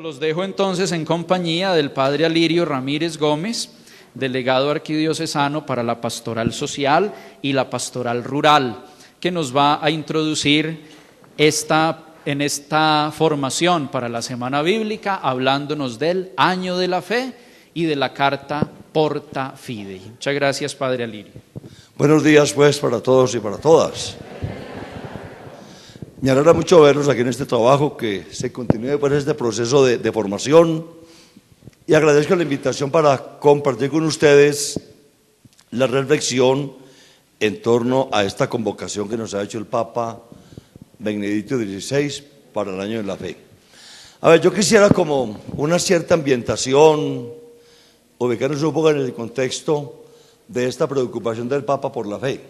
Los dejo entonces en compañía del padre Alirio Ramírez Gómez, delegado arquidiocesano para la pastoral social y la pastoral rural, que nos va a introducir en esta formación para la Semana Bíblica, hablándonos del Año de la Fe y de la carta Porta Fidei. Muchas gracias, padre Alirio. Buenos días pues para todos y para todas. Me alegra mucho verlos aquí en este trabajo, que se continúe pues este proceso de formación, y agradezco la invitación para compartir con ustedes la reflexión en torno a esta convocación que nos ha hecho el Papa Benedicto XVI para el Año de la Fe. A ver, yo quisiera como una cierta ambientación, ubicarnos un poco en el contexto de esta preocupación del Papa por la fe.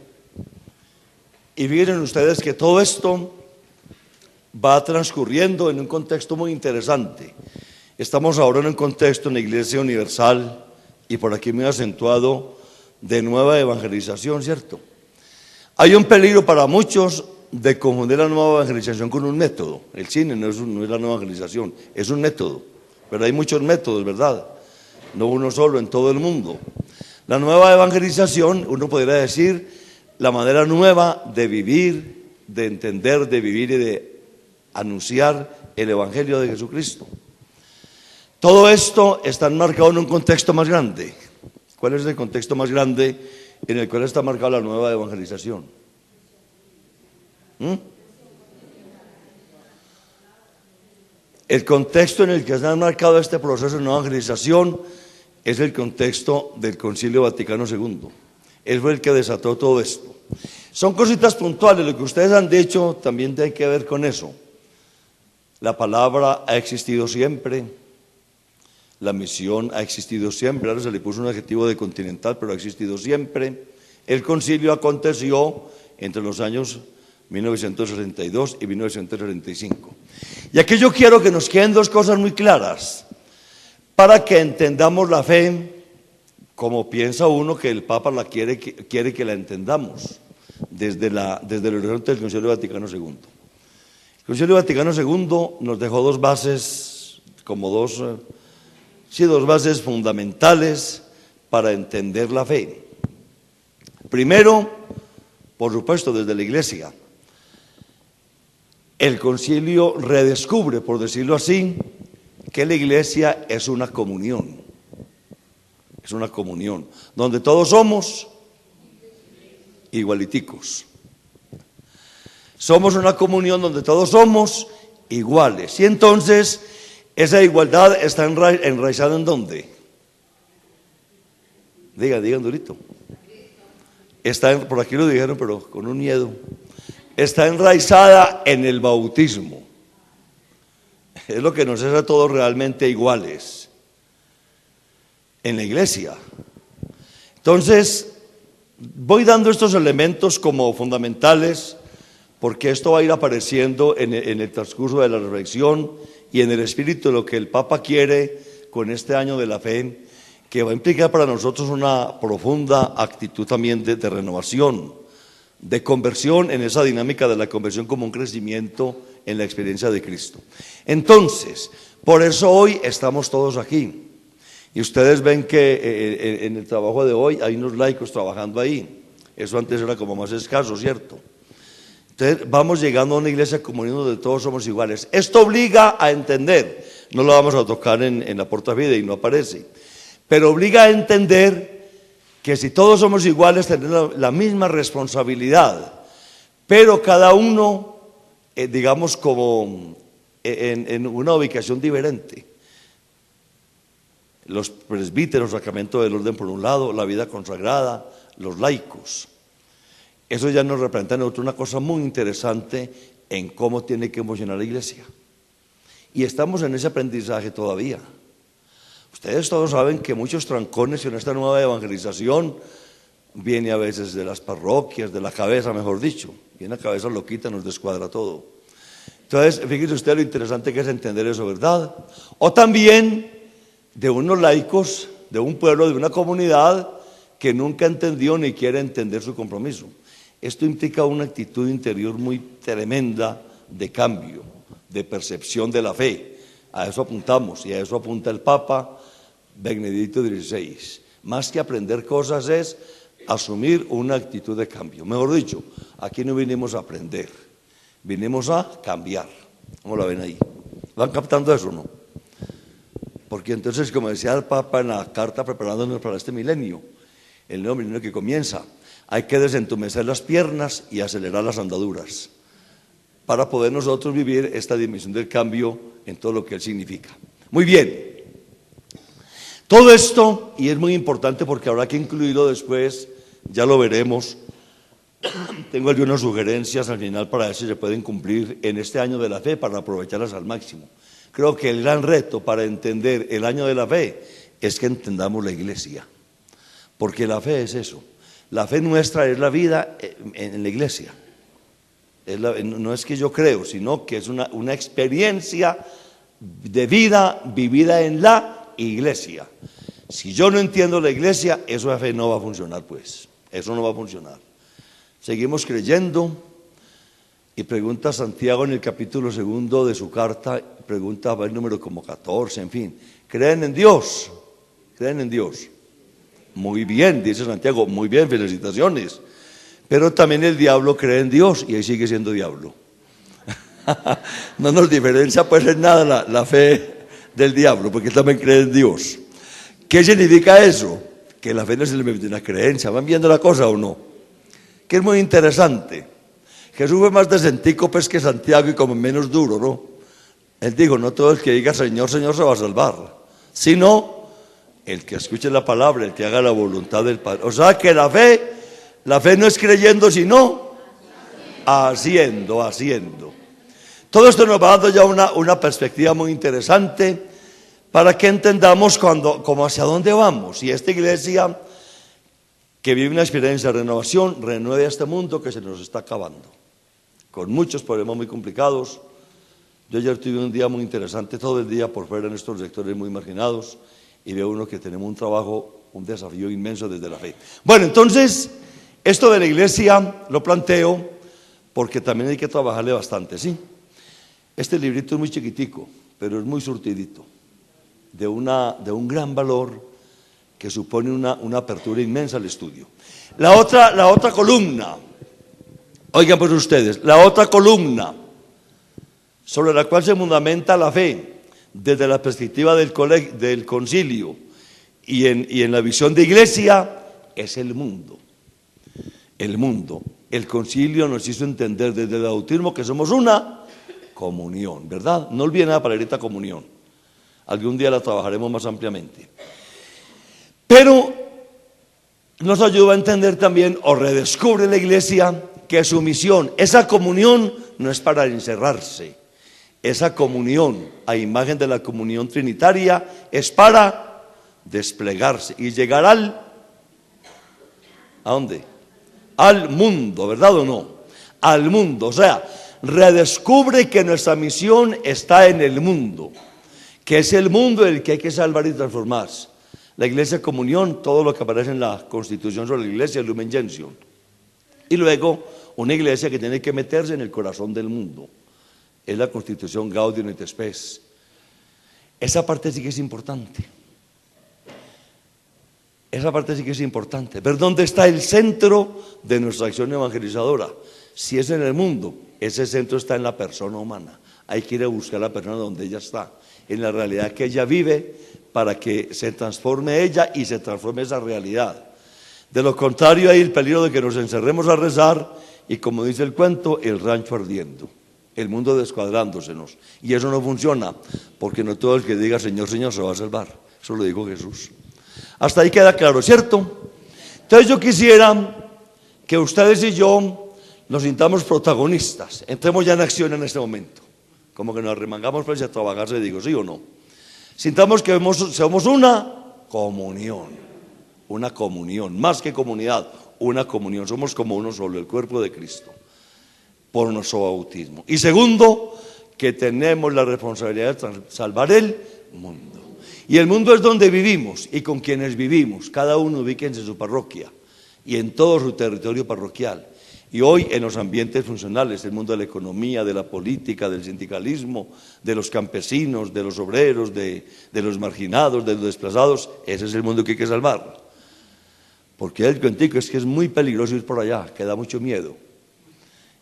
Y fíjense ustedes que todo esto va transcurriendo en un contexto muy interesante. Estamos ahora en un contexto en la Iglesia Universal, y por aquí muy acentuado, de nueva evangelización, ¿cierto? Hay un peligro para muchos de confundir la nueva evangelización con un método. El cine no es la nueva evangelización, es un método, pero hay muchos métodos, ¿verdad? No uno solo en todo el mundo. La nueva evangelización, uno podría decir, la manera nueva de vivir, de entender, de vivir y de anunciar el Evangelio de Jesucristo. Todo esto está enmarcado en un contexto más grande. ¿Cuál es el contexto más grande en el cual está marcada la nueva evangelización? El contexto en el que está enmarcado este proceso de nueva evangelización es el contexto del Concilio Vaticano II. Él fue el que desató todo esto. Son cositas puntuales, lo que ustedes han dicho también tiene que ver con eso. La palabra ha existido siempre, la misión ha existido siempre, ahora se le puso un adjetivo de continental, pero ha existido siempre. El concilio aconteció entre los años 1962 y 1965. Y aquí yo quiero que nos queden dos cosas muy claras, para que entendamos la fe como piensa uno que el Papa la quiere que la entendamos, desde el horizonte del Concilio Vaticano II. El Concilio Vaticano II nos dejó dos bases, dos bases fundamentales para entender la fe. Primero, por supuesto, desde la Iglesia. El concilio redescubre, por decirlo así, que la Iglesia es una comunión. Es una comunión donde todos somos igualiticos. Somos una comunión donde todos somos iguales. Y entonces, esa igualdad está enraizada ¿en dónde? Digan durito. Por aquí lo dijeron, pero con un miedo. Está enraizada en el bautismo. Es lo que nos hace a todos realmente iguales en la Iglesia. Entonces, voy dando estos elementos como fundamentales, porque esto va a ir apareciendo en el transcurso de la reflexión y en el espíritu de lo que el Papa quiere con este año de la fe, que va a implicar para nosotros una profunda actitud también de renovación, de conversión, en esa dinámica de la conversión como un crecimiento en la experiencia de Cristo. Entonces, por eso hoy estamos todos aquí. Y ustedes ven que en el trabajo de hoy hay unos laicos trabajando ahí. Eso antes era como más escaso, ¿cierto? Entonces vamos llegando a una iglesia comunión donde todos somos iguales. Esto obliga a entender, no lo vamos a tocar en la Porta Fidei, no aparece, pero obliga a entender que si todos somos iguales tenemos la misma responsabilidad, pero cada uno, digamos, como en una ubicación diferente. Los presbíteros, sacramento del orden por un lado, la vida consagrada, los laicos. Eso ya nos representa a nosotros una cosa muy interesante en cómo tiene que emocionar la Iglesia. Y estamos en ese aprendizaje todavía. Ustedes todos saben que muchos trancones en esta nueva evangelización viene a veces de las parroquias, de la cabeza, mejor dicho. Viene la cabeza loquita, nos descuadra todo. Entonces, fíjense usted lo interesante que es entender eso, ¿verdad? O también de unos laicos, de un pueblo, de una comunidad que nunca entendió ni quiere entender su compromiso. Esto implica una actitud interior muy tremenda de cambio, de percepción de la fe. A eso apuntamos y a eso apunta el Papa Benedicto XVI. Más que aprender cosas es asumir una actitud de cambio. Mejor dicho, aquí no vinimos a aprender, vinimos a cambiar. ¿Cómo la ven ahí? ¿Van captando eso o no? Porque entonces, como decía el Papa en la carta preparándonos para este milenio, el nuevo milenio que comienza, hay que desentumecer las piernas y acelerar las andaduras para poder nosotros vivir esta dimensión del cambio en todo lo que él significa. Muy bien. Todo esto, y es muy importante porque habrá que incluirlo después, ya lo veremos. Tengo algunas sugerencias al final para ver si se pueden cumplir en este año de la fe para aprovecharlas al máximo. Creo que el gran reto para entender el año de la fe es que entendamos la iglesia, porque la fe es eso. La fe nuestra es la vida en la iglesia. No es que yo creo, sino que es una experiencia de vida vivida en la iglesia. Si yo no entiendo la iglesia, eso de fe no va a funcionar, pues. Eso no va a funcionar. Seguimos creyendo, y pregunta Santiago en el capítulo 2 de su carta, pregunta el número como 14, en fin. ¿Creen en Dios? ¿Creen en Dios? Muy bien, dice Santiago, muy bien, felicitaciones. Pero también el diablo cree en Dios y ahí sigue siendo diablo. No nos diferencia pues en nada la fe del diablo, porque él también cree en Dios. ¿Qué significa eso? Que la fe no es simplemente una creencia. ¿Van viendo la cosa o no? Que es muy interesante. Jesús fue más decentico pues que Santiago y como menos duro, ¿no? Él dijo, no todo el que diga Señor, Señor se va a salvar, sino el que escuche la palabra, el que haga la voluntad del Padre. O sea que la fe no es creyendo, sino haciendo. Todo esto nos va dando ya una perspectiva muy interesante para que entendamos como hacia dónde vamos. Y esta iglesia que vive una experiencia de renovación, renueve a este mundo que se nos está acabando, con muchos problemas muy complicados. Yo ayer tuve un día muy interesante, todo el día por fuera en estos sectores muy marginados, y veo uno que tenemos un trabajo, un desafío inmenso desde la fe. Bueno, entonces, esto de la iglesia lo planteo porque también hay que trabajarle bastante, ¿sí? Este librito es muy chiquitico, pero es muy surtidito, de un gran valor que supone una apertura inmensa al estudio. La otra columna, oigan pues ustedes, la otra columna sobre la cual se fundamenta la fe desde la perspectiva del concilio y en la visión de iglesia es el mundo. El mundo. El concilio nos hizo entender desde el bautismo que somos una comunión, ¿verdad? No olviden la palabrita comunión. Algún día la trabajaremos más ampliamente. Pero nos ayuda a entender también, o redescubre la iglesia, que su misión, esa comunión no es para encerrarse. Esa comunión, a imagen de la comunión trinitaria, es para desplegarse y llegar ¿a dónde? Al mundo, ¿verdad o no? Al mundo, o sea, redescubre que nuestra misión está en el mundo, que es el mundo el que hay que salvar y transformar. La iglesia comunión, todo lo que aparece en la constitución sobre la iglesia, Lumen Gentium. Y luego, una iglesia que tiene que meterse en el corazón del mundo. Es la constitución Gaudium et Spes. Esa parte sí que es importante. Esa parte sí que es importante. Ver dónde está el centro de nuestra acción evangelizadora. Si es en el mundo, ese centro está en la persona humana. Hay que ir a buscar a la persona donde ella está, en la realidad que ella vive, para que se transforme ella y se transforme esa realidad. De lo contrario, hay el peligro de que nos encerremos a rezar y, como dice el cuento, el rancho ardiendo, el mundo descuadrándosenos. Y eso no funciona, porque no todo el que diga Señor, Señor se va a salvar. Eso lo dijo Jesús. Hasta ahí queda claro, ¿cierto? Entonces yo quisiera que ustedes y yo nos sintamos protagonistas. Entremos ya en acción en este momento. Como que nos arremangamos para a trabajar, se digo, ¿sí o no? Sintamos que somos una comunión, más que comunidad, una comunión. Somos como uno solo, el cuerpo de Cristo, por nuestro bautismo. Y segundo, que tenemos la responsabilidad de salvar el mundo. Y el mundo es donde vivimos y con quienes vivimos. Cada uno ubíquense en su parroquia y en todo su territorio parroquial. Y hoy en los ambientes funcionales, el mundo de la economía, de la política, del sindicalismo, de los campesinos, de los obreros, de los marginados, de los desplazados, ese es el mundo que hay que salvar. Porque el cuentico es que es muy peligroso ir por allá, que da mucho miedo.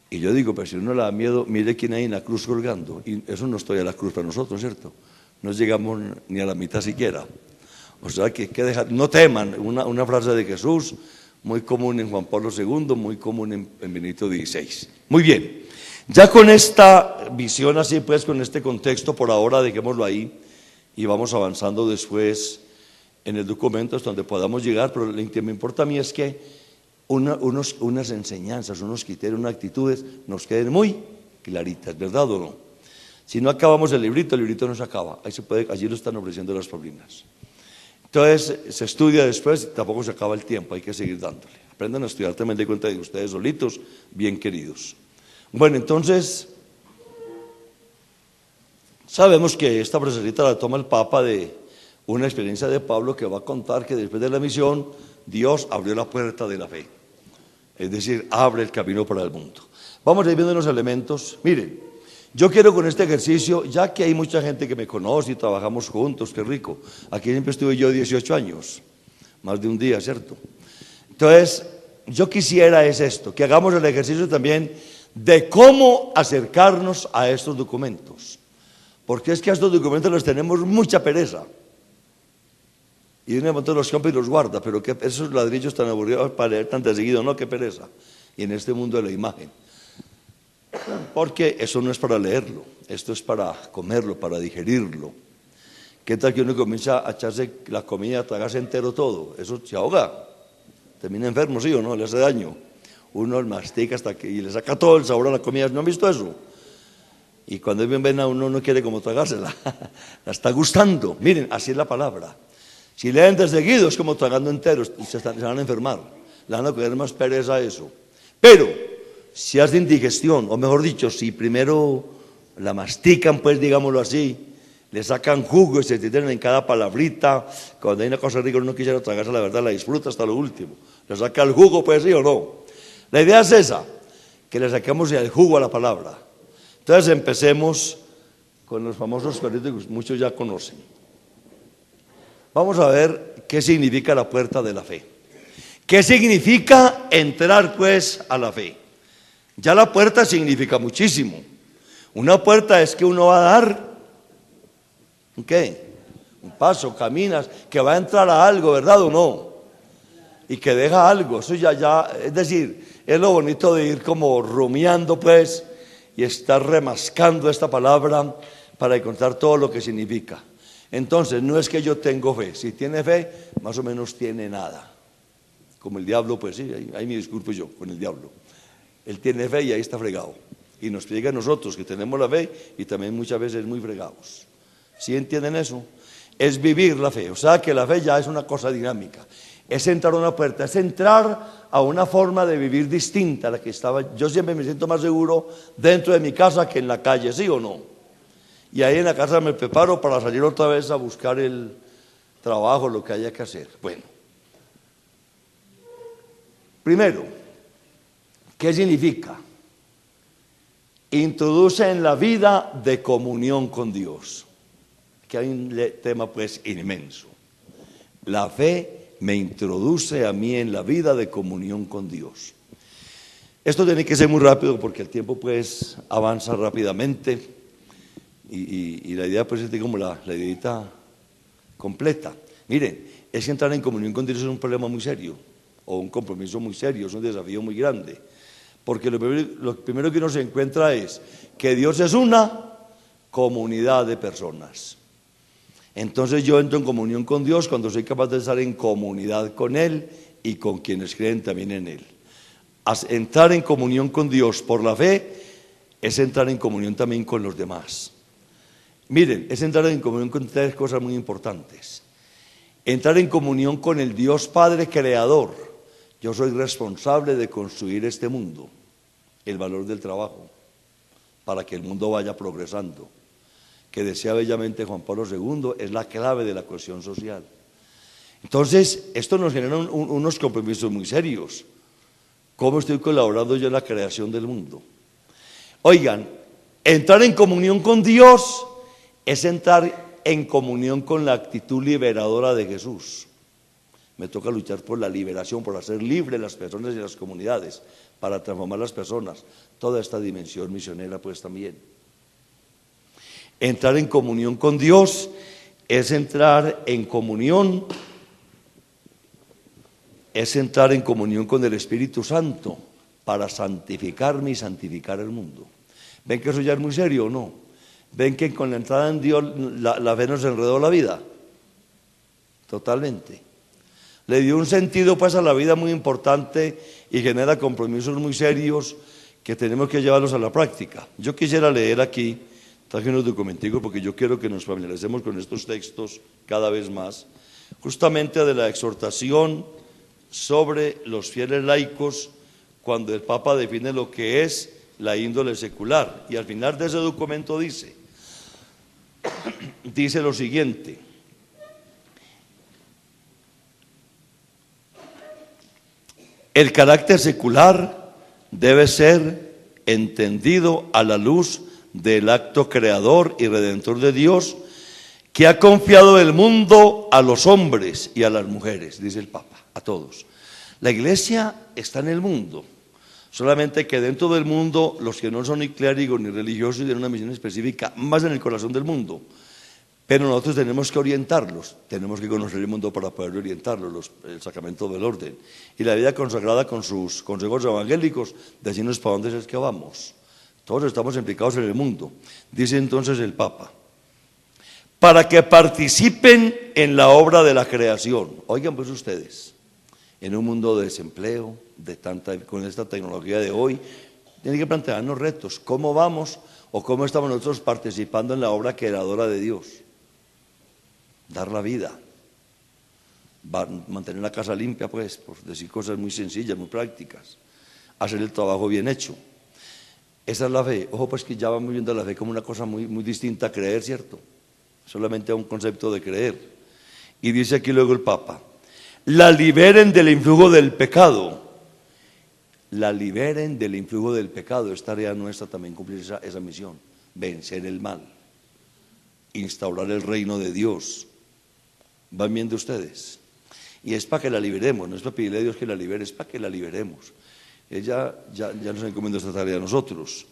Y yo digo, pero si uno le da miedo, mire quién hay en la cruz colgando. Y eso no estoy a la cruz para nosotros, ¿cierto? No llegamos ni a la mitad siquiera. O sea que hay que dejar, no teman, una frase de Jesús, muy común en Juan Pablo II, muy común en Benedicto XVI. Muy bien, ya con esta visión así, pues con este contexto, por ahora dejémoslo ahí y vamos avanzando después en el documento hasta donde podamos llegar, pero lo que me importa a mí es que unas enseñanzas, unos criterios, unas actitudes nos queden muy claritas, ¿verdad o no? Si no acabamos el librito no se acaba, allí lo están ofreciendo las Paulinas. Entonces se estudia después y tampoco se acaba el tiempo, hay que seguir dándole. Aprendan a estudiar, también de cuenta de ustedes solitos, bien queridos. Bueno, entonces, sabemos que esta presecita la toma el Papa de una experiencia de Pablo que va a contar que después de la misión, Dios abrió la puerta de la fe. Es decir, abre el camino para el mundo. Vamos a ir viendo los elementos. Miren, yo quiero con este ejercicio, ya que hay mucha gente que me conoce y trabajamos juntos, qué rico. Aquí siempre estuve yo 18 años, más de un día, ¿cierto? Entonces, yo quisiera es esto, que hagamos el ejercicio también de cómo acercarnos a estos documentos. Porque es que a estos documentos les tenemos mucha pereza. Y uno de momento los compra y los guarda, pero que esos ladrillos tan aburridos para leer tan de seguido, no, qué pereza. Y en este mundo de la imagen. Porque eso no es para leerlo, esto es para comerlo, para digerirlo. ¿Qué tal que uno comienza a echarse la comida, a tragarse entero todo? Eso se ahoga, termina enfermo, ¿sí o no? Le hace daño. Uno mastica hasta que y le saca todo el sabor a la comida. ¿No han visto eso? Y cuando ven a uno no quiere como tragársela, la está gustando. Miren, así es la palabra. Si leen de seguido es como tragando enteros y se van a enfermar. Le van a coger más pereza a eso. Pero si hacen indigestión, o mejor dicho, si primero la mastican, pues digámoslo así, le sacan jugo y se tienen en cada palabrita, cuando hay una cosa rica uno quisiera tragarse, la verdad la disfruta hasta lo último. Le saca el jugo, pues sí o no. La idea es esa, que le saquemos el jugo a la palabra. Entonces empecemos con los famosos periódicos que muchos ya conocen. Vamos a ver qué significa la puerta de la fe. ¿Qué significa entrar pues a la fe? Ya la puerta significa muchísimo. Una puerta es que uno va a dar, ¿qué? Un paso, caminas, que va a entrar a algo, ¿verdad o no? Y que deja algo, eso ya, es decir, es lo bonito de ir como rumiando pues y estar remascando esta palabra para encontrar todo lo que significa. Entonces, no es que yo tengo fe, si tiene fe, más o menos tiene nada. Como el diablo, pues sí, ahí me disculpo yo con el diablo. Él tiene fe y ahí está fregado. Y nos pega a nosotros que tenemos la fe y también muchas veces muy fregados. ¿Sí entienden eso? Es vivir la fe. O sea que la fe ya es una cosa dinámica. Es entrar a una puerta, es entrar a una forma de vivir distinta a la que estaba. Yo siempre me siento más seguro dentro de mi casa que en la calle, ¿sí o no? Y ahí en la casa me preparo para salir otra vez a buscar el trabajo, lo que haya que hacer. Bueno, primero, ¿qué significa? Introduce en la vida de comunión con Dios. Que hay un tema pues inmenso. La fe me introduce a mí en la vida de comunión con Dios. Esto tiene que ser muy rápido porque el tiempo pues avanza rápidamente y la idea pues es como la ideita completa. Miren, es que entrar en comunión con Dios es un problema muy serio o un compromiso muy serio, es un desafío muy grande. Porque lo primero que uno se encuentra es que Dios es una comunidad de personas. Entonces yo entro en comunión con Dios cuando soy capaz de estar en comunidad con Él y con quienes creen también en Él. Entrar en comunión con Dios por la fe es entrar en comunión también con los demás. Miren, es entrar en comunión con tres cosas muy importantes. Entrar en comunión con el Dios Padre Creador. Yo soy responsable de construir este mundo, el valor del trabajo, para que el mundo vaya progresando. Que decía bellamente Juan Pablo II, es la clave de la cohesión social. Entonces, esto nos genera unos compromisos muy serios. ¿Cómo estoy colaborando yo en la creación del mundo? Oigan, entrar en comunión con Dios es entrar en comunión con la actitud liberadora de Jesús. Me toca luchar por la liberación, por hacer libres las personas y las comunidades, para transformar las personas. Toda esta dimensión misionera pues también. Entrar en comunión con Dios es entrar en comunión con el Espíritu Santo para santificarme y santificar el mundo. ¿Ven que eso ya es muy serio o no? ¿Ven que con la entrada en Dios la fe nos enredó la vida? Totalmente. Le dio un sentido pues a la vida muy importante y genera compromisos muy serios que tenemos que llevarlos a la práctica. Yo quisiera leer aquí, traje unos documenticos porque yo quiero que nos familiaricemos con estos textos cada vez más, justamente de la exhortación sobre los fieles laicos cuando el Papa define lo que es la índole secular. Y al final de ese documento dice lo siguiente: el carácter secular debe ser entendido a la luz del acto creador y redentor de Dios que ha confiado el mundo a los hombres y a las mujeres, dice el Papa, a todos. La Iglesia está en el mundo, solamente que dentro del mundo los que no son ni clérigos ni religiosos tienen una misión específica más en el corazón del mundo. Pero nosotros tenemos que orientarlos, tenemos que conocer el mundo para poder orientarlos, el sacramento del orden. Y la vida consagrada con sus consejos evangélicos, decirnos para dónde es que vamos. Todos estamos implicados en el mundo. Dice entonces el Papa, para que participen en la obra de la creación. Oigan pues ustedes, en un mundo de desempleo, con esta tecnología de hoy, tienen que plantearnos retos. ¿Cómo vamos o cómo estamos nosotros participando en la obra creadora de Dios? Dar la vida, mantener la casa limpia, pues, por decir cosas muy sencillas, muy prácticas, hacer el trabajo bien hecho. Esa es la fe. Ojo, pues que ya vamos viendo la fe como una cosa muy, muy distinta a creer, ¿cierto? Solamente a un concepto de creer. Y dice aquí luego el Papa, la liberen del influjo del pecado. La liberen del influjo del pecado. Es tarea nuestra también cumplir esa misión, vencer el mal, instaurar el reino de Dios. ¿Van viendo ustedes? Y es para que la liberemos, no es para pedirle a Dios que la libere, es para que la liberemos. Ella ya nos encomienda esta tarea a nosotros.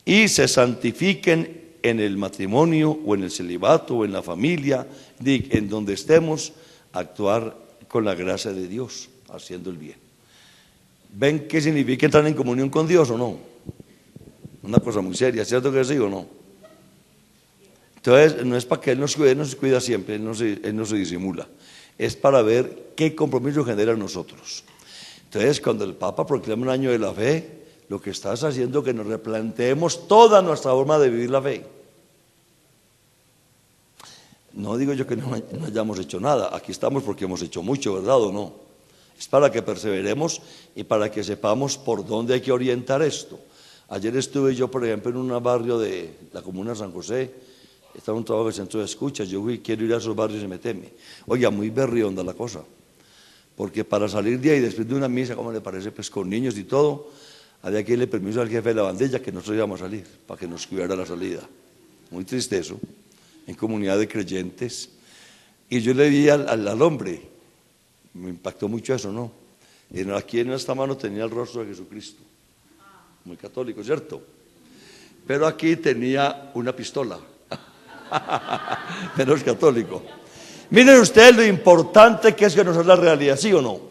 Y se santifiquen en el matrimonio o en el celibato o en la familia, en donde estemos, actuar con la gracia de Dios, haciendo el bien. ¿Ven qué significa entrar en comunión con Dios o no? Una cosa muy seria, ¿cierto que sí o no? Entonces, no es para que Él nos cuida siempre, Él no se disimula. Es para ver qué compromiso genera en nosotros. Entonces, cuando el Papa proclama un año de la fe, lo que está haciendo es que nos replanteemos toda nuestra forma de vivir la fe. No digo yo que no hayamos hecho nada, aquí estamos porque hemos hecho mucho, ¿verdad o no? Es para que perseveremos y para que sepamos por dónde hay que orientar esto. Ayer estuve yo, por ejemplo, en un barrio de la comuna de San José. Estaba un trabajo de centro de escucha, yo quiero ir a esos barrios y meterme. Oiga, muy berrionda la cosa, porque para salir de ahí, después de una misa, ¿cómo le parece? Pues con niños y todo, había que darle permiso al jefe de la bandilla que nosotros íbamos a salir, para que nos cuidara la salida. Muy triste eso, en comunidad de creyentes. Y yo le di al hombre, me impactó mucho eso, ¿no? Y aquí en esta mano tenía el rostro de Jesucristo, muy católico, ¿cierto? Pero aquí tenía una pistola. Menos católico. Miren ustedes lo importante que es conocer la realidad, ¿sí o no?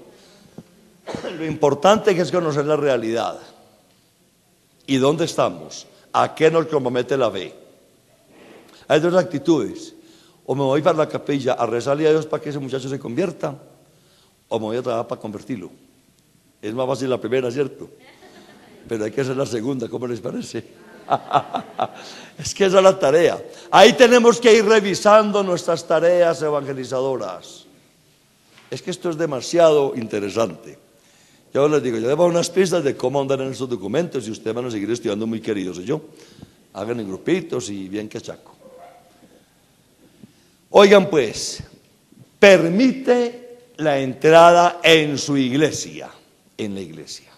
Lo importante que es conocer la realidad. ¿Y dónde estamos? ¿A qué nos compromete la fe? Hay dos actitudes: o me voy para la capilla a rezarle a Dios para que ese muchacho se convierta, o me voy a trabajar para convertirlo. Es más fácil la primera, ¿cierto? Pero hay que hacer la segunda, ¿cómo les parece? Es que esa es la tarea. Ahí tenemos que ir revisando nuestras tareas evangelizadoras. Es que esto es demasiado interesante. Yo les digo, yo les voy a unas pistas de cómo andar en esos documentos y ustedes van a seguir estudiando muy queridos. Y yo, hagan en grupitos y bien cachaco. Oigan pues, permite la entrada en su iglesia, en la iglesia.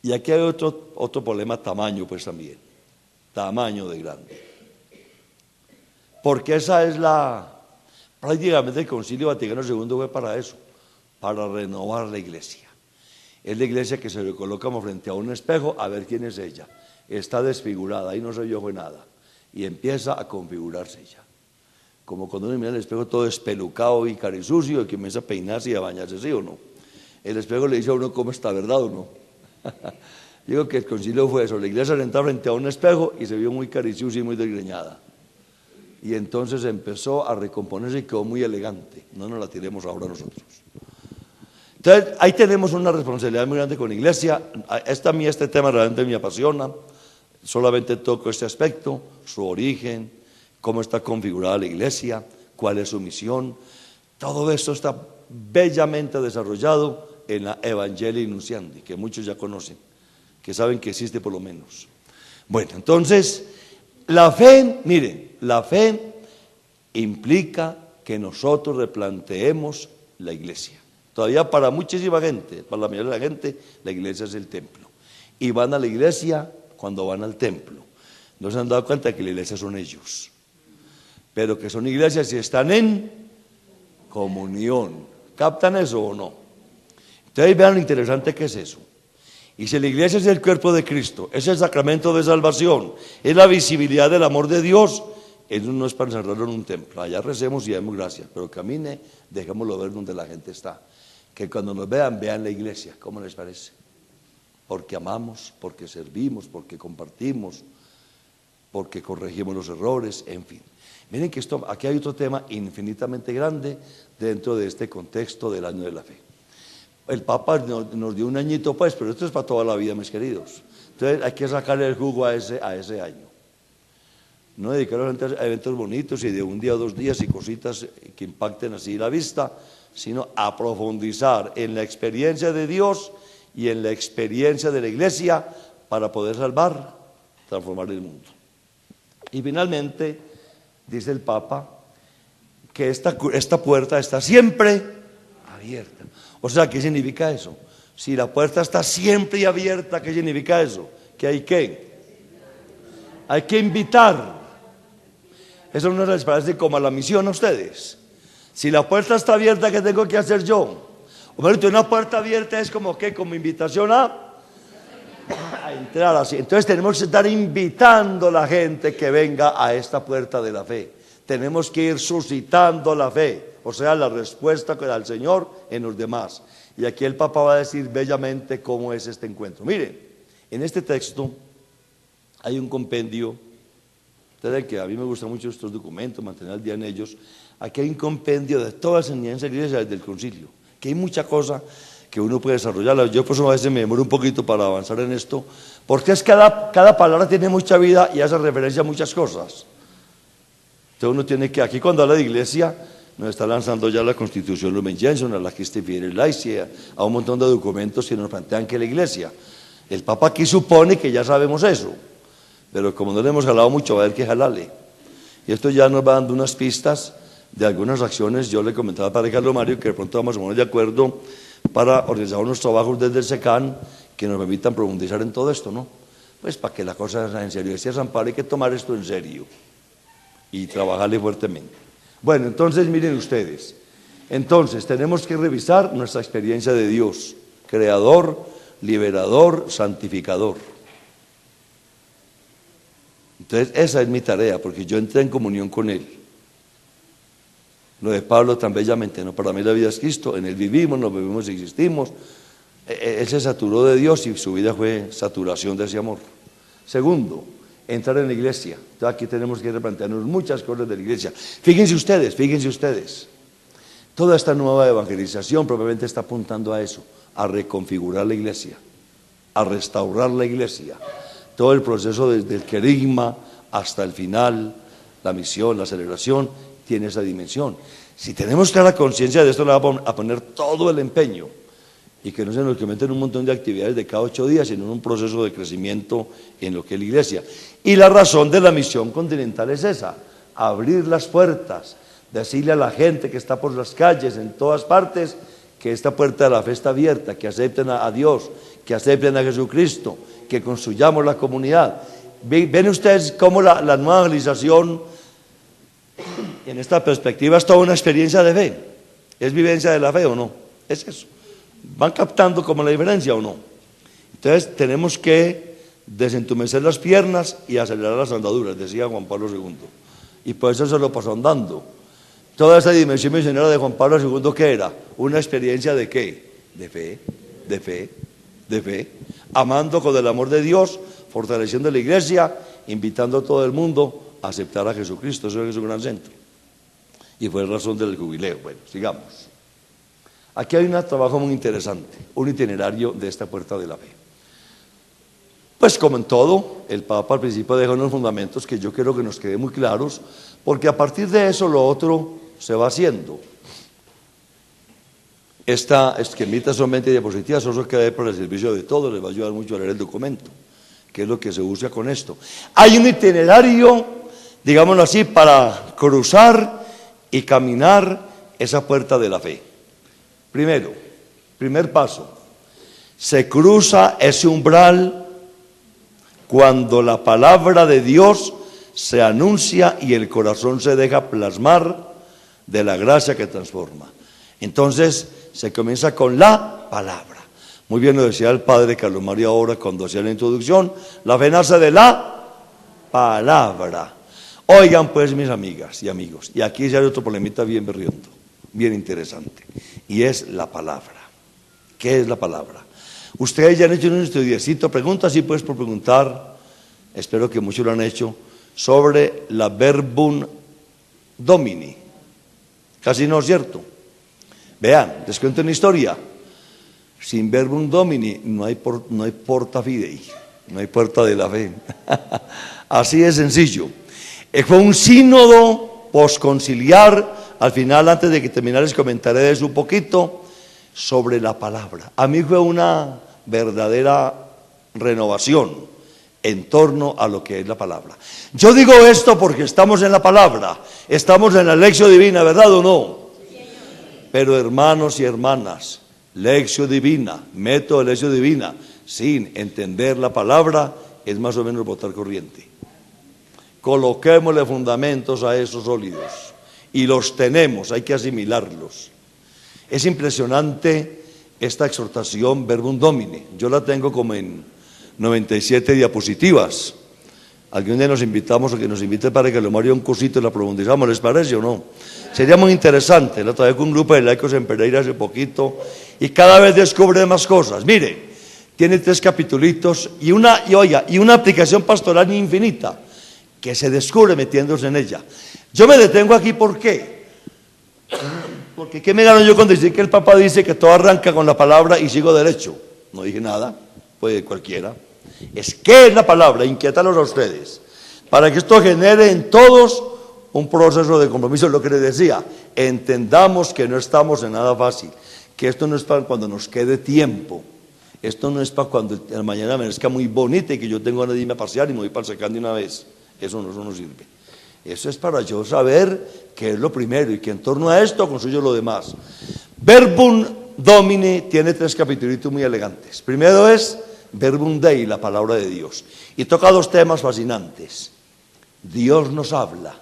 Y aquí hay otro problema, tamaño pues también, tamaño de grande. Porque esa es prácticamente el Concilio Vaticano II fue para eso, para renovar la iglesia. Es la iglesia que se le colocamos frente a un espejo a ver quién es ella. Está desfigurada, ahí no se vio nada. Y empieza a configurarse ella. Como cuando uno mira el espejo todo espelucado y carisucio y que comienza a peinarse y a bañarse, ¿sí o no? El espejo le dice a uno cómo está, ¿verdad o no? Digo que el concilio fue eso, la iglesia entró frente a un espejo y se vio muy carisucia y muy desgreñada. Y entonces empezó a recomponerse y quedó muy elegante. No nos la tiremos ahora nosotros. Entonces, ahí tenemos una responsabilidad muy grande con la iglesia. Este tema realmente me apasiona. Solamente toco este aspecto, su origen, cómo está configurada la iglesia, cuál es su misión. Todo esto está bellamente desarrollado en la Evangelii Nunciandi, que muchos ya conocen, que saben que existe por lo menos. Bueno, entonces, la fe, miren, la fe implica que nosotros replanteemos la iglesia. Todavía para muchísima gente, para la mayoría de la gente, la iglesia es el templo. Y van a la iglesia cuando van al templo. No se han dado cuenta de que la iglesia son ellos. Pero que son iglesias y están en comunión. ¿Captan eso o no? Entonces vean lo interesante que es eso. Y si la iglesia es el cuerpo de Cristo, es el sacramento de salvación, es la visibilidad del amor de Dios, eso no es para encerrarlo en un templo. Allá recemos y demos gracias, pero camine, dejémoslo ver donde la gente está. Que cuando nos vean, vean la iglesia. ¿Cómo les parece? Porque amamos, porque servimos, porque compartimos, porque corregimos los errores, en fin. Miren que aquí hay otro tema infinitamente grande dentro de este contexto del año de la fe. El Papa nos dio un añito pues, pero esto es para toda la vida, mis queridos. Entonces hay que sacarle el jugo a ese año. No dedicarlo a eventos bonitos y de un día o 2 días y cositas que impacten así la vista, sino a profundizar en la experiencia de Dios y en la experiencia de la iglesia para poder salvar, transformar el mundo. Y finalmente, dice el Papa, que esta puerta está siempre abierta. O sea, ¿qué significa eso? Si la puerta está siempre abierta, ¿qué significa eso? Que hay que invitar. Eso no les parece como a la misión a ustedes. Si la puerta está abierta, ¿qué tengo que hacer yo? Una puerta abierta es como ¿qué? Como invitación a entrar así. Entonces tenemos que estar invitando a la gente que venga a esta puerta de la fe. Tenemos que ir suscitando la fe, o sea, la respuesta que da el Señor en los demás. Y aquí el Papa va a decir bellamente cómo es este encuentro. Miren, en este texto hay un compendio. Ustedes que a mí me gustan mucho estos documentos, mantener al día en ellos. Aquí hay un compendio de toda la enseñanza de la iglesia desde el concilio, que hay mucha cosa que uno puede desarrollar. Yo por eso a veces me demoro un poquito para avanzar en esto, porque es cada palabra tiene mucha vida y hace referencia a muchas cosas. Entonces uno tiene que, aquí cuando habla de iglesia, nos está lanzando ya la Constitución Lumen Gentium, a la Christi Fidelis Laici, a un montón de documentos que nos plantean que la iglesia. El Papa aquí supone que ya sabemos eso, pero como no le hemos jalado mucho, va a haber que jalarle. Y esto ya nos va dando unas pistas de algunas acciones. Yo le comentaba al padre Carlos Mario que de pronto vamos a poner de acuerdo para organizar unos trabajos desde el SECAN que nos permitan profundizar en todo esto, ¿no? Pues para que la cosa sea en serio. Decía San Pablo, hay que tomar esto en serio y trabajarle fuertemente. Bueno, entonces miren ustedes, entonces tenemos que revisar nuestra experiencia de Dios, creador, liberador, santificador. Entonces esa es mi tarea, porque yo entré en comunión con Él. Lo de Pablo tan bellamente, no, para mí la vida es Cristo, en Él vivimos, nos vivimos y existimos. Él se saturó de Dios y su vida fue saturación de ese amor. Segundo, entrar en la iglesia. Entonces aquí tenemos que replantearnos muchas cosas de la iglesia. Fíjense ustedes, toda esta nueva evangelización probablemente está apuntando a eso, a reconfigurar la iglesia, a restaurar la iglesia. Todo el proceso desde el querigma hasta el final, la misión, la celebración, tiene esa dimensión. Si tenemos clara conciencia de esto, le vamos a poner todo el empeño y que no se nos cometen un montón de actividades de cada 8 días, sino en un proceso de crecimiento en lo que es la iglesia. Y la razón de la misión continental es esa, abrir las puertas, decirle a la gente que está por las calles, en todas partes, que esta puerta de la fe está abierta, que acepten a Dios, que acepten a Jesucristo, que construyamos la comunidad. ¿Ven ustedes cómo la nueva evangelización, en esta perspectiva, es toda una experiencia de fe? ¿Es vivencia de la fe o no? Es eso. ¿Van captando como la diferencia o no? Entonces tenemos que desentumecer las piernas y acelerar las andaduras, decía Juan Pablo II. Y por eso se lo pasó andando. Toda esa dimensión misionera de Juan Pablo II, ¿qué era? Una experiencia de ¿qué? De fe, de fe, de fe. Amando con el amor de Dios, fortaleciendo la iglesia, invitando a todo el mundo a aceptar a Jesucristo. Eso es un gran centro. Y fue la razón del jubileo. Bueno, sigamos. Aquí hay un trabajo muy interesante, un itinerario de esta puerta de la fe. Pues como en todo, el Papa al principio deja unos fundamentos que yo quiero que nos queden muy claros, porque a partir de eso lo otro se va haciendo. Esta esquemita solamente diapositivas, eso queda ahí para el servicio de todos, les va a ayudar mucho a leer el documento, que es lo que se usa con esto. Hay un itinerario, digámoslo así, para cruzar y caminar esa puerta de la fe. Primero, primer paso, se cruza ese umbral cuando la palabra de Dios se anuncia y el corazón se deja plasmar de la gracia que transforma. Entonces se comienza con la palabra. Muy bien lo decía el padre Carlos Mario ahora cuando hacía la introducción, la fe nace de la palabra. Oigan pues mis amigas y amigos, y aquí ya hay otro problemita bien berriondo, bien interesante, y es la palabra. ¿Qué es la palabra? Ustedes ya han hecho un estudiecito, preguntas sí pues por preguntar, espero que muchos lo han hecho, sobre la verbum domini. Casi no es cierto. Vean, les cuento una historia. Sin verbum domini no hay porta fidei, no hay puerta de la fe. Así de sencillo. Fue un sínodo posconciliar, al final, antes de que termine les comentaré de eso un poquito, sobre la palabra. A mí fue una verdadera renovación en torno a lo que es la palabra. Yo digo esto porque estamos en la palabra, estamos en la lección divina, ¿verdad o no? Pero hermanos y hermanas, lección divina, método de lección divina, sin entender la palabra, es más o menos botar corriente. Coloquémosle fundamentos a esos sólidos, y los tenemos, hay que asimilarlos. Es impresionante esta exhortación verbum domini. Yo la tengo como en 97 diapositivas. Algún día nos invitamos a que nos invite para que lo Mario un cursito y la profundizamos, ¿les parece o no? Sería muy interesante. La traje con un grupo de laicos en Pereira hace poquito y cada vez descubre más cosas. Mire, tiene 3 capitulitos y una aplicación pastoral infinita que se descubre metiéndose en ella. Yo me detengo aquí, ¿por qué? Porque ¿qué me gano yo con decir que el Papa dice que todo arranca con la palabra y sigo derecho? No dije nada, puede cualquiera. Es ¿qué es la palabra? Inquiétalos a ustedes, para que esto genere en todos un proceso de compromiso. Lo que les decía, entendamos que no estamos en nada fácil, que esto no es para cuando nos quede tiempo, esto no es para cuando la mañana amanezca muy bonita y que yo tengo ganas de irme a pasear y me voy para sacar de una vez. Eso no sirve. Eso es para yo saber qué es lo primero y que en torno a esto construyo lo demás. Verbum domini tiene 3 capítulos muy elegantes. Primero es verbum Dei, la palabra de Dios. Y toca 2 temas fascinantes. Dios nos habla.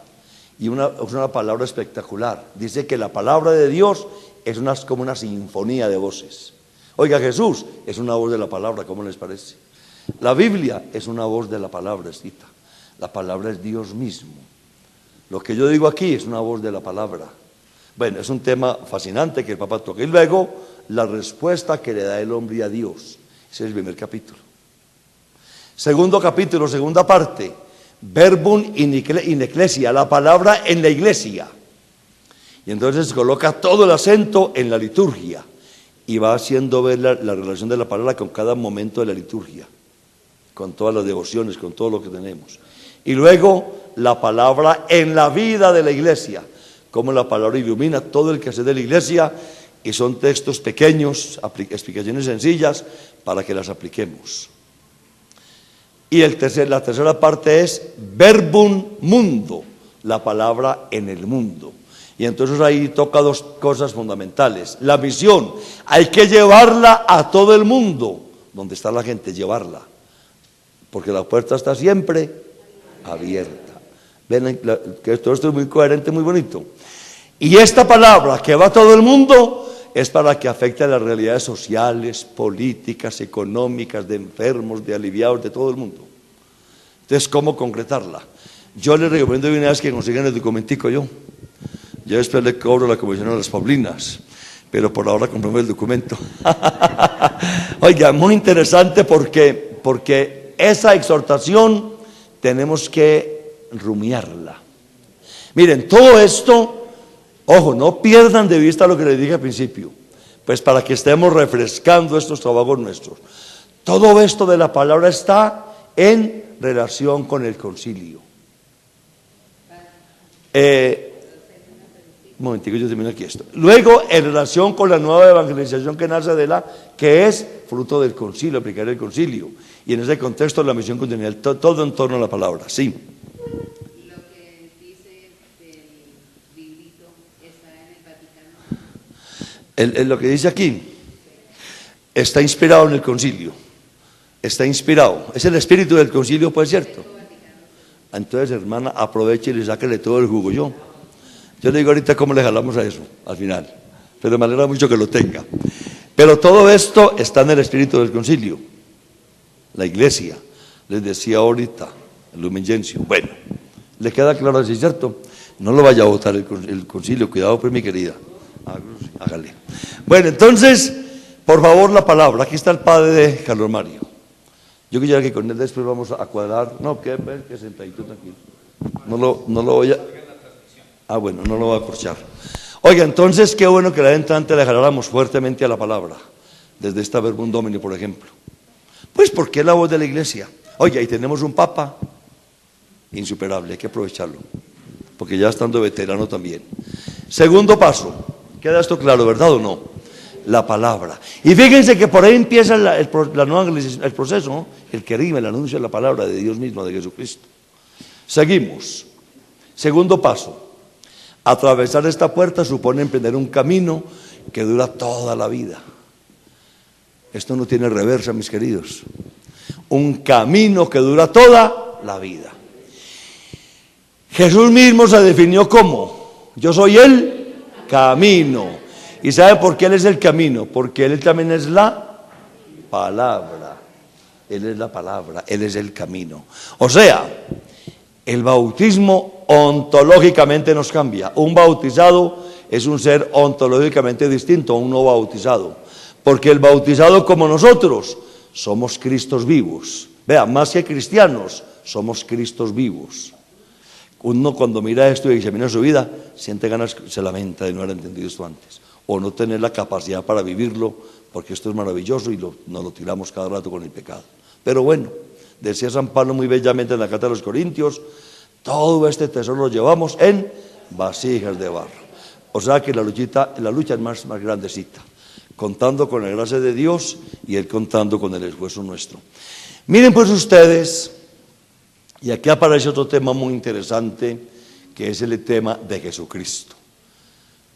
Y es una palabra espectacular. Dice que la palabra de Dios es como una sinfonía de voces. Oiga, Jesús es una voz de la palabra, ¿cómo les parece? La Biblia es una voz de la palabra escrita. La palabra es Dios mismo. Lo que yo digo aquí es una voz de la palabra. Bueno, es un tema fascinante que el Papa toca. Y luego, la respuesta que le da el hombre a Dios. Ese es el primer capítulo. Segundo capítulo, segunda parte. Verbum in ecclesia, la palabra en la iglesia. Y entonces se coloca todo el acento en la liturgia. Y va haciendo ver la relación de la palabra con cada momento de la liturgia. Con todas las devociones, con todo lo que tenemos. Y luego la palabra en la vida de la iglesia, cómo la palabra ilumina todo el quehacer de la iglesia, y son textos pequeños, explicaciones sencillas para que las apliquemos. Y la tercera parte es verbum mundo, la palabra en el mundo. Y entonces ahí toca dos cosas fundamentales. La misión, hay que llevarla a todo el mundo. Donde está la gente, llevarla. Porque la puerta está siempre abierta. Ven, que todo esto es muy coherente, muy bonito. Y esta palabra que va a todo el mundo es para que afecte a las realidades sociales, políticas, económicas, de enfermos, de aliviados, de todo el mundo. Entonces, ¿cómo concretarla? Yo les recomiendo de una vez que consigan el documentico yo. Yo después le cobro la comisión a las Paulinas, pero por ahora compramos el documento. Oiga, muy interesante porque esa exhortación tenemos que rumiarla. Miren, todo esto, ojo, no pierdan de vista lo que les dije al principio, pues para que estemos refrescando estos trabajos nuestros. Todo esto de la palabra está en relación con el concilio. Un momentico, yo termino aquí esto. Luego, en relación con la nueva evangelización que nace de que es fruto del concilio, aplicar el concilio. Y en ese contexto la misión continental, todo en torno a la palabra, sí. Lo que dice del librito está en el Vaticano. Lo que dice aquí está inspirado en el concilio. Está inspirado. Es el espíritu del concilio, pues, ¿cierto? Entonces, hermana, aproveche y le sáquele todo el jugo yo. Yo le digo ahorita cómo le jalamos a eso, al final. Pero me alegra mucho que lo tenga. Pero todo esto está en el espíritu del concilio. La iglesia, les decía ahorita, el Lumen Gentium. Bueno, ¿le queda claro así, cierto? No lo vaya a votar el concilio, cuidado pues mi querida. Hágale. Bueno, entonces, por favor la palabra. Aquí está el padre de Carlos Mario. Yo quisiera que con él después vamos a cuadrar. No, que sentadito tranquilo. No lo voy a... Ah, bueno, no lo voy a corchar. Oiga, entonces, qué bueno que la entrante le jaláramos fuertemente a la palabra. Desde esta Verbum Domini, por ejemplo. Pues porque es la voz de la iglesia. Oiga, y tenemos un papa insuperable, hay que aprovecharlo. Porque ya estando veterano también. Segundo paso. ¿Queda esto claro, verdad o no? La palabra. Y fíjense que por ahí empieza el proceso, ¿no? El querigma, el anuncio de la palabra de Dios mismo, de Jesucristo. Seguimos. Segundo paso. Atravesar esta puerta supone emprender un camino que dura toda la vida. Esto no tiene reversa, mis queridos. Un camino que dura toda la vida. Jesús mismo se definió como: yo soy el camino. ¿Y sabe por qué Él es el camino? Porque Él también es la palabra. Él es la palabra, Él es el camino. O sea, el bautismo ontológicamente nos cambia. Un bautizado es un ser ontológicamente distinto a un no bautizado. Porque el bautizado, como nosotros, somos Cristos vivos. Vea, más que cristianos, somos Cristos vivos. Uno cuando mira esto y examina su vida, siente ganas, se lamenta de no haber entendido esto antes. O no tener la capacidad para vivirlo, porque esto es maravilloso y nos lo tiramos cada rato con el pecado. Pero bueno, decía San Pablo muy bellamente en la carta de los Corintios, todo este tesoro lo llevamos en vasijas de barro. O sea que la lucha es más grandecita, contando con la gracia de Dios y Él contando con el esfuerzo nuestro. Miren pues ustedes, y aquí aparece otro tema muy interesante, que es el tema de Jesucristo.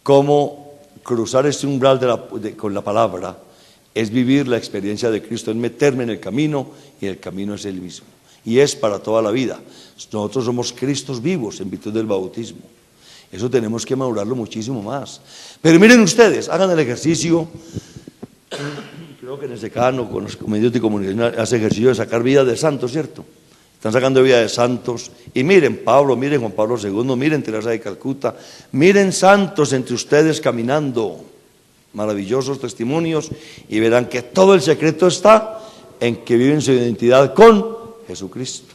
Cómo cruzar este umbral con la palabra es vivir la experiencia de Cristo, es meterme en el camino, y el camino es Él mismo. Y es para toda la vida. Nosotros somos Cristos vivos en virtud del bautismo. Eso tenemos que madurarlo muchísimo más. Pero miren ustedes, hagan el ejercicio. Creo que en el secano, con los medios de comunicación, hace ejercicio de sacar vida de santos, ¿cierto? Están sacando vida de santos. Y miren Pablo, miren Juan Pablo II, miren Teresa de Calcuta, miren santos entre ustedes caminando. Maravillosos testimonios, y verán que todo el secreto está en que viven su identidad con Jesucristo.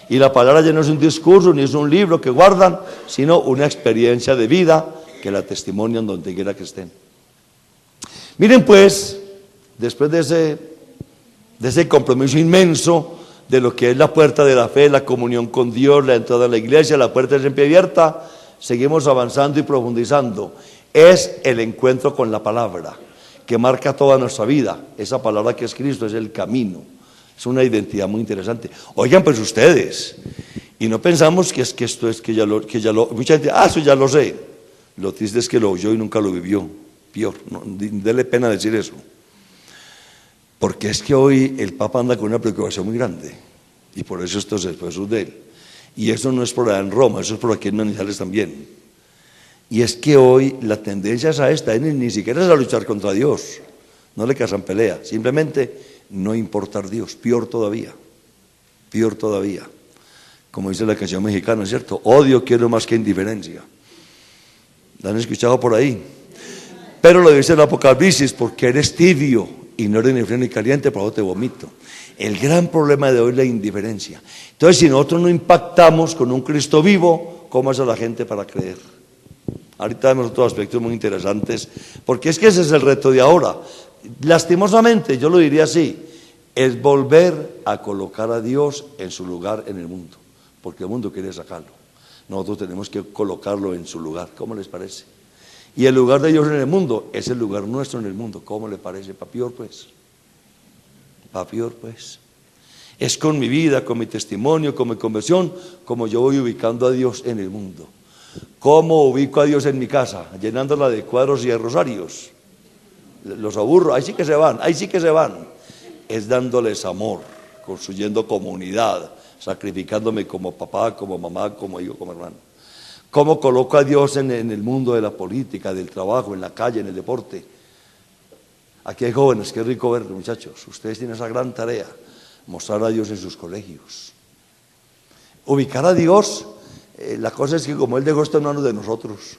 Y la palabra ya no es un discurso ni es un libro que guardan, sino una experiencia de vida que la testimonian donde quiera que estén. Miren pues, después de ese compromiso inmenso de lo que es la puerta de la fe, la comunión con Dios, la entrada a la iglesia, la puerta es siempre abierta, seguimos avanzando y profundizando. Es el encuentro con la palabra que marca toda nuestra vida. Esa palabra que es Cristo es el camino. Es una identidad muy interesante. Oigan, pues ustedes, y no pensamos que esto es que ya lo mucha gente, eso ya lo sé. Lo triste es que lo oyó y nunca lo vivió. Peor, no, dele pena decir eso. Porque es que hoy el Papa anda con una preocupación muy grande. Y por eso estos esfuerzos de él. Y eso no es por allá en Roma, eso es por aquí en Manizales también. Y es que hoy la tendencia es a esta, ni siquiera es a luchar contra Dios. No le casan pelea, simplemente no importar Dios, peor todavía. Peor todavía. Como dice la canción mexicana, ¿cierto? Odio quiero más que indiferencia. ¿La han escuchado por ahí? Pero lo dice el Apocalipsis, porque eres tibio y no eres ni frío ni caliente, por eso te vomito. El gran problema de hoy es la indiferencia. Entonces, si nosotros no impactamos con un Cristo vivo, ¿cómo hace la gente para creer? Ahorita vemos otros aspectos muy interesantes, porque es que ese es el reto de ahora. Lastimosamente, yo lo diría así, es volver a colocar a Dios en su lugar en el mundo, porque el mundo quiere sacarlo. Nosotros tenemos que colocarlo en su lugar, ¿cómo les parece? Y el lugar de Dios en el mundo es el lugar nuestro en el mundo, ¿cómo le parece? Pa' peor pues. Pa' peor pues. Es con mi vida, con mi testimonio, con mi conversión, como yo voy ubicando a Dios en el mundo. ¿Cómo ubico a Dios en mi casa? Llenándola de cuadros y de rosarios. Los aburro, ahí sí que se van, ahí sí que se van. Es dándoles amor, construyendo comunidad, sacrificándome como papá, como mamá, como hijo, como hermano. ¿Cómo coloco a Dios en el mundo de la política, del trabajo, en la calle, en el deporte? Aquí hay jóvenes, qué rico verlos, muchachos. Ustedes tienen esa gran tarea, mostrar a Dios en sus colegios. Ubicar a Dios, la cosa es que como Él dejó esto en manos de nosotros,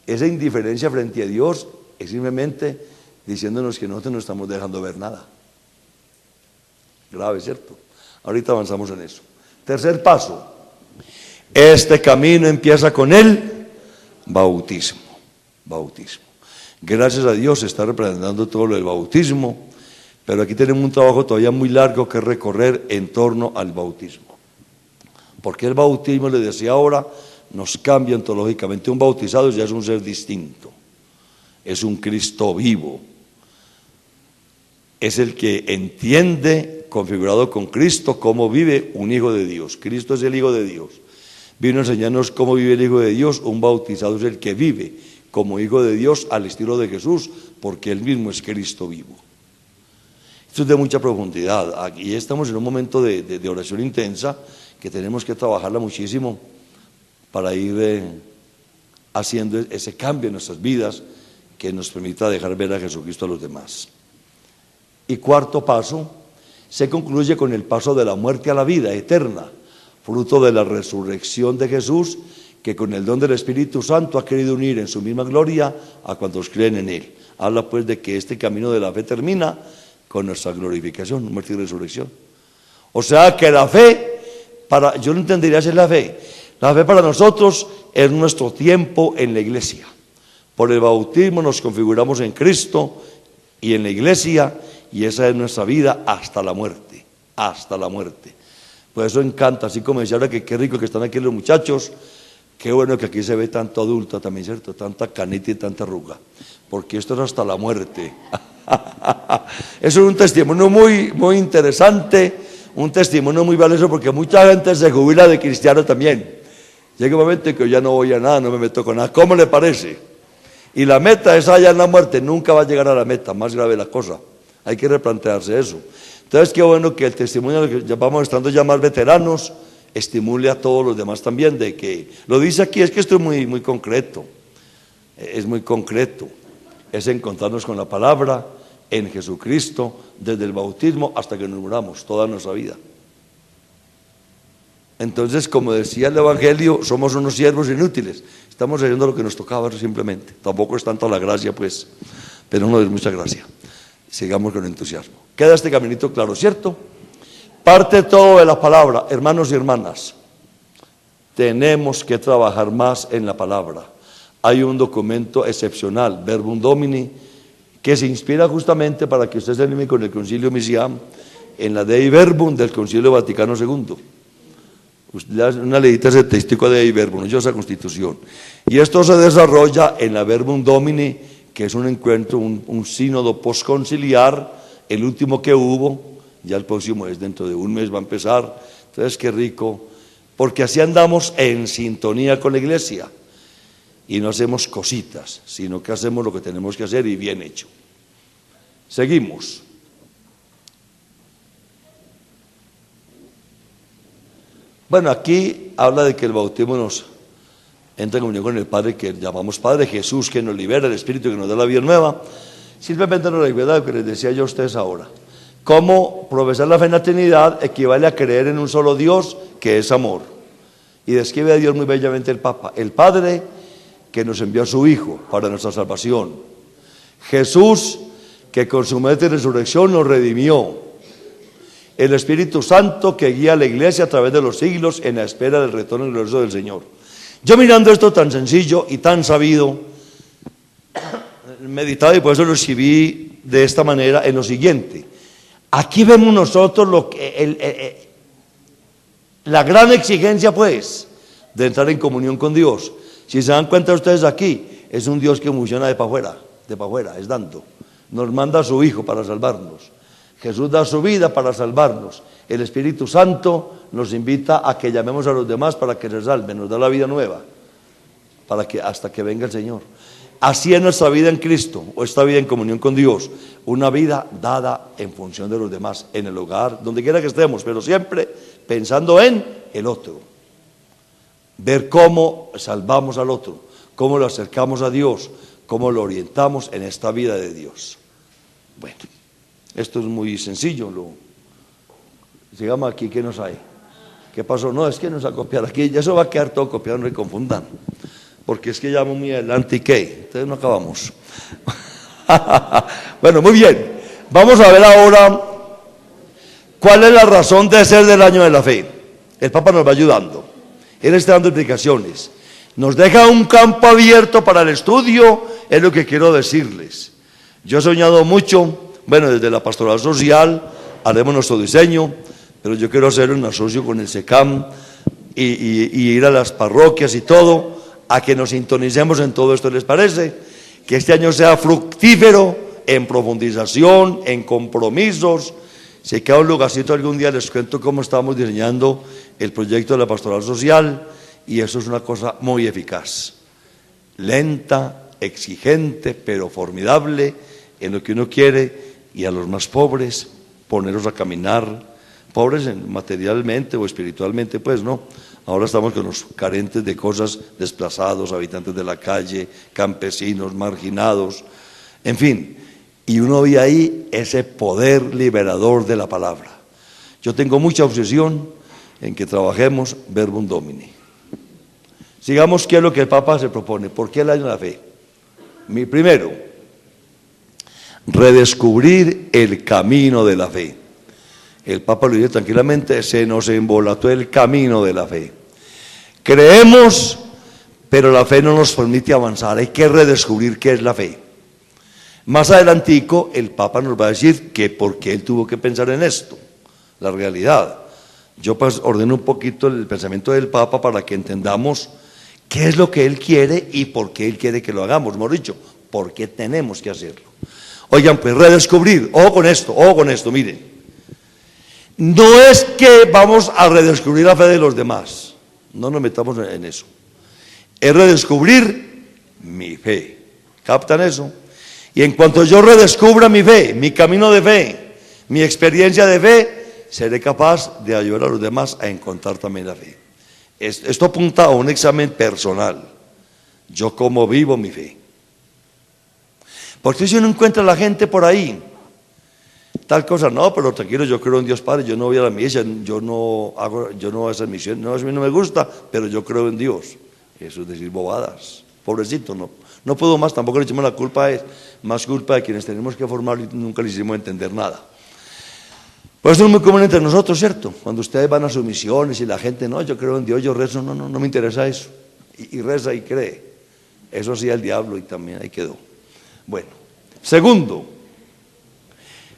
esa indiferencia frente a Dios es simplemente diciéndonos que nosotros no estamos dejando ver nada. Grave, ¿cierto? Ahorita avanzamos en eso. Tercer paso. Este camino empieza con el bautismo. Bautismo. Gracias a Dios se está representando todo lo del bautismo, pero aquí tenemos un trabajo todavía muy largo que recorrer en torno al bautismo. Porque el bautismo, les decía ahora, nos cambia ontológicamente. Un bautizado ya es un ser distinto, es un Cristo vivo, es el que entiende, configurado con Cristo, cómo vive un hijo de Dios. Cristo es el Hijo de Dios. Vino a enseñarnos cómo vive el Hijo de Dios. Un bautizado es el que vive como Hijo de Dios al estilo de Jesús, porque Él mismo es Cristo vivo. Esto es de mucha profundidad. Aquí estamos en un momento de oración intensa que tenemos que trabajarla muchísimo para ir haciendo ese cambio en nuestras vidas que nos permita dejar ver a Jesucristo a los demás. Y cuarto paso, se concluye con el paso de la muerte a la vida eterna, fruto de la resurrección de Jesús, que con el don del Espíritu Santo ha querido unir en su misma gloria a cuantos creen en Él. Habla pues de que este camino de la fe termina con nuestra glorificación, muerte y resurrección. O sea que la fe, yo no entendería si es la fe. La fe para nosotros es nuestro tiempo en la iglesia. Por el bautismo nos configuramos en Cristo y en la iglesia, y esa es nuestra vida hasta la muerte, hasta la muerte. Por eso encanta, así como decía ahora que qué rico que están aquí los muchachos, qué bueno que aquí se ve tanto adulto también, ¿cierto? Tanta canita y tanta arruga, porque esto es hasta la muerte. Eso es un testimonio muy, muy interesante, un testimonio muy valioso, porque mucha gente se jubila de cristiano también. Llega un momento en que yo ya no voy a nada, no me meto con nada. ¿Cómo le parece? Y la meta es allá en la muerte, nunca va a llegar a la meta, más grave la cosa. Hay que replantearse eso. Entonces, qué bueno que el testimonio, que vamos estando ya más veteranos, estimule a todos los demás también, de que, lo dice aquí, es que esto es muy, muy concreto, es muy concreto, es encontrarnos con la palabra en Jesucristo, desde el bautismo hasta que nos muramos, toda nuestra vida. Entonces, como decía el Evangelio, somos unos siervos inútiles, estamos haciendo lo que nos tocaba simplemente, tampoco es tanto la gracia pues, pero no es mucha gracia. Sigamos con entusiasmo. Queda este caminito claro, ¿cierto? Parte todo de la palabra, hermanos y hermanas. Tenemos que trabajar más en la palabra. Hay un documento excepcional, Verbum Domini, que se inspira justamente para que ustedes se animen con el Concilio Misiam, en la Dei Verbum del Concilio Vaticano II. Una leyita ese testigo de Dei Verbum, yo esa constitución. Y esto se desarrolla en la Verbum Domini, que es un encuentro, un sínodo postconciliar, el último que hubo, ya el próximo es dentro de un mes va a empezar. Entonces qué rico porque así andamos en sintonía con la iglesia y no hacemos cositas, sino que hacemos lo que tenemos que hacer y bien hecho. Seguimos. Bueno, aquí habla de que el bautismo nos entra en comunión con el Padre, que llamamos Padre, Jesús, que nos libera, el Espíritu que nos da la vida nueva. Simplemente nos recuerda lo que les decía yo a ustedes ahora. Cómo profesar la fe en la Trinidad equivale a creer en un solo Dios, que es amor. Y describe a Dios muy bellamente el Papa. El Padre que nos envió a su Hijo para nuestra salvación. Jesús que con su muerte y resurrección nos redimió. El Espíritu Santo que guía a la iglesia a través de los siglos en la espera del retorno glorioso del Señor. Yo mirando esto tan sencillo y tan sabido, meditaba y por eso lo escribí de esta manera en lo siguiente. Aquí vemos nosotros lo que la gran exigencia pues de entrar en comunión con Dios. Si se dan cuenta ustedes aquí, es un Dios que funciona de para afuera, es dando. Nos manda a su Hijo para salvarnos. Jesús da su vida para salvarnos. El Espíritu Santo nos invita a que llamemos a los demás para que se salven, nos da la vida nueva, hasta que venga el Señor. Así es nuestra vida en Cristo, o esta vida en comunión con Dios, una vida dada en función de los demás, en el hogar, donde quiera que estemos, pero siempre pensando en el otro. Ver cómo salvamos al otro, cómo lo acercamos a Dios, cómo lo orientamos en esta vida de Dios. Bueno, esto es muy sencillo. Sigamos aquí, ¿qué nos hay? ¿Qué pasó? No, es que nos va a copiar aquí, ya eso va a quedar todo copiado, no se confundan, porque es que ya vamos muy adelante y ¿qué? Entonces no acabamos. Bueno, muy bien, vamos a ver ahora cuál es la razón de ser del año de la fe. El Papa nos va ayudando, él está dando explicaciones, nos deja un campo abierto para el estudio, es lo que quiero decirles. Yo he soñado mucho. Bueno, desde la pastoral social haremos nuestro diseño, pero yo quiero hacer un asocio con el SECAM y ir a las parroquias y todo, a que nos sintonicemos en todo esto. ¿Les parece? Que este año sea fructífero en profundización, en compromisos. Si queda un lugarcito algún día les cuento cómo estamos diseñando el proyecto de la pastoral social, y eso es una cosa muy eficaz, lenta, exigente, pero formidable en lo que uno quiere. Y a los más pobres, ponerlos a caminar, pobres materialmente o espiritualmente, pues no. Ahora estamos con los carentes de cosas, desplazados, habitantes de la calle, campesinos, marginados, en fin. Y uno ve ahí ese poder liberador de la palabra. Yo tengo mucha obsesión en que trabajemos verbum domini. Sigamos, ¿qué es lo que el Papa se propone? ¿Por qué el año de la fe? Primero, redescubrir el camino de la fe. El Papa lo dice tranquilamente, se nos embolató el camino de la fe. Creemos, pero la fe no nos permite avanzar, hay que redescubrir qué es la fe. Más adelantico, el Papa nos va a decir que por qué él tuvo que pensar en esto, la realidad. Yo pues ordeno un poquito el pensamiento del Papa para que entendamos qué es lo que él quiere y por qué él quiere que lo hagamos, hemos dicho, por qué tenemos que hacerlo. Oigan, pues redescubrir, ojo con esto, miren. No es que vamos a redescubrir la fe de los demás, no nos metamos en eso. Es redescubrir mi fe, ¿captan eso? Y en cuanto yo redescubra mi fe, mi camino de fe, mi experiencia de fe, seré capaz de ayudar a los demás a encontrar también la fe. Esto apunta a un examen personal, yo cómo vivo mi fe. Porque si uno encuentra a la gente por ahí, tal cosa, no, pero tranquilo, yo creo en Dios Padre, yo no voy a la misa, yo no hago esa misión, no, a mí no me gusta, pero yo creo en Dios. Eso es decir bobadas, pobrecito, no puedo más, tampoco le echemos la culpa, es más culpa de quienes tenemos que formar y nunca les hicimos entender nada. Pues eso es muy común entre nosotros, ¿cierto? Cuando ustedes van a sus misiones y la gente, no, yo creo en Dios, yo rezo, no me interesa eso, y reza y cree, eso hacía el diablo y también ahí quedó. Bueno, segundo,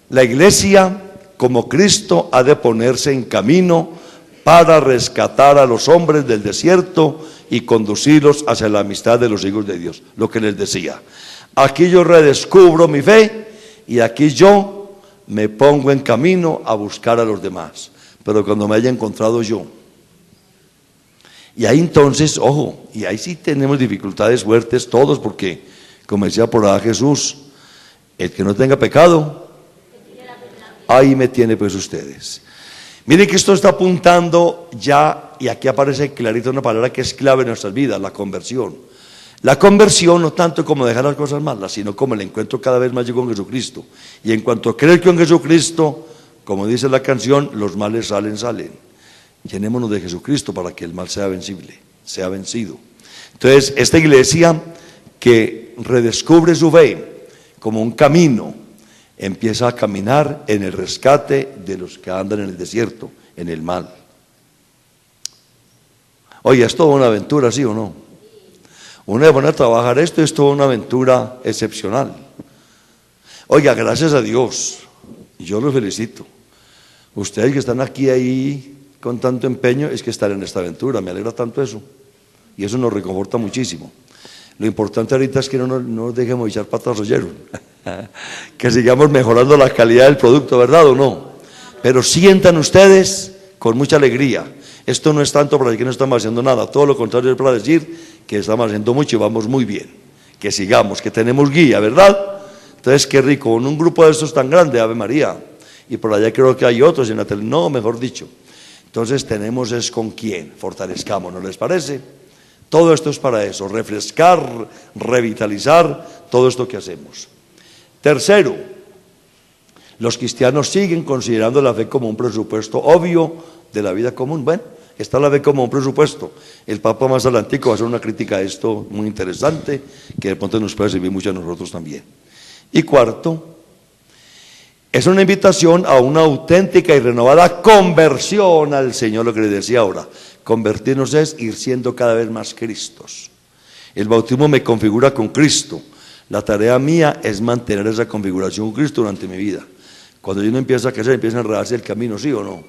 la iglesia como Cristo ha de ponerse en camino para rescatar a los hombres del desierto y conducirlos hacia la amistad de los hijos de Dios, lo que les decía. Aquí yo redescubro mi fe y aquí yo me pongo en camino a buscar a los demás, pero cuando me haya encontrado yo, Y ahí entonces, ojo, y ahí sí tenemos dificultades fuertes todos, porque, como decía por ahí Jesús, el que no tenga pecado, ahí me tiene pues ustedes. Miren que esto está apuntando ya, y aquí aparece clarito una palabra que es clave en nuestras vidas, la conversión. La conversión no tanto como dejar las cosas malas, sino como el encuentro cada vez más con Jesucristo. Y en cuanto a creer en Jesucristo, como dice la canción, los males salen. Llenémonos de Jesucristo para que el mal sea vencible, sea vencido. Entonces, esta iglesia que redescubre su fe como un camino, empieza a caminar en el rescate de los que andan en el desierto, en el mal. Oye, es toda una aventura, ¿sí o no? Una vez van a trabajar esto, es toda una aventura excepcional. Oiga, gracias a Dios, yo los felicito. Ustedes que están aquí ahí con tanto empeño, es que están en esta aventura, me alegra tanto eso. Y eso nos reconforta muchísimo. Lo importante ahorita es que no nos dejemos echar patas oyeron, que sigamos mejorando la calidad del producto, ¿verdad o no? Pero sientan ustedes con mucha alegría. Esto no es tanto para decir que no estamos haciendo nada, todo lo contrario es para decir que estamos haciendo mucho y vamos muy bien. Que sigamos, que tenemos guía, ¿verdad? Entonces, qué rico, con un grupo de estos tan grande, Ave María. Y por allá creo que hay otros en la tele, no, mejor dicho. Entonces tenemos es con quién, fortalezcamos, ¿no les parece? Todo esto es para eso, refrescar, revitalizar todo esto que hacemos. Tercero, los cristianos siguen considerando la fe como un presupuesto obvio de la vida común. Bueno, está la fe como un presupuesto. El Papa más adelantico va a hacer una crítica a esto muy interesante, que de pronto nos puede servir mucho a nosotros también. Y cuarto, es una invitación a una auténtica y renovada conversión al Señor, lo que les decía ahora. Convertirnos es ir siendo cada vez más Cristos. El bautismo me configura con Cristo. La tarea mía es mantener esa configuración con Cristo durante mi vida. Cuando yo no empiezo a crecer, empieza a enredarse el camino, ¿sí o no?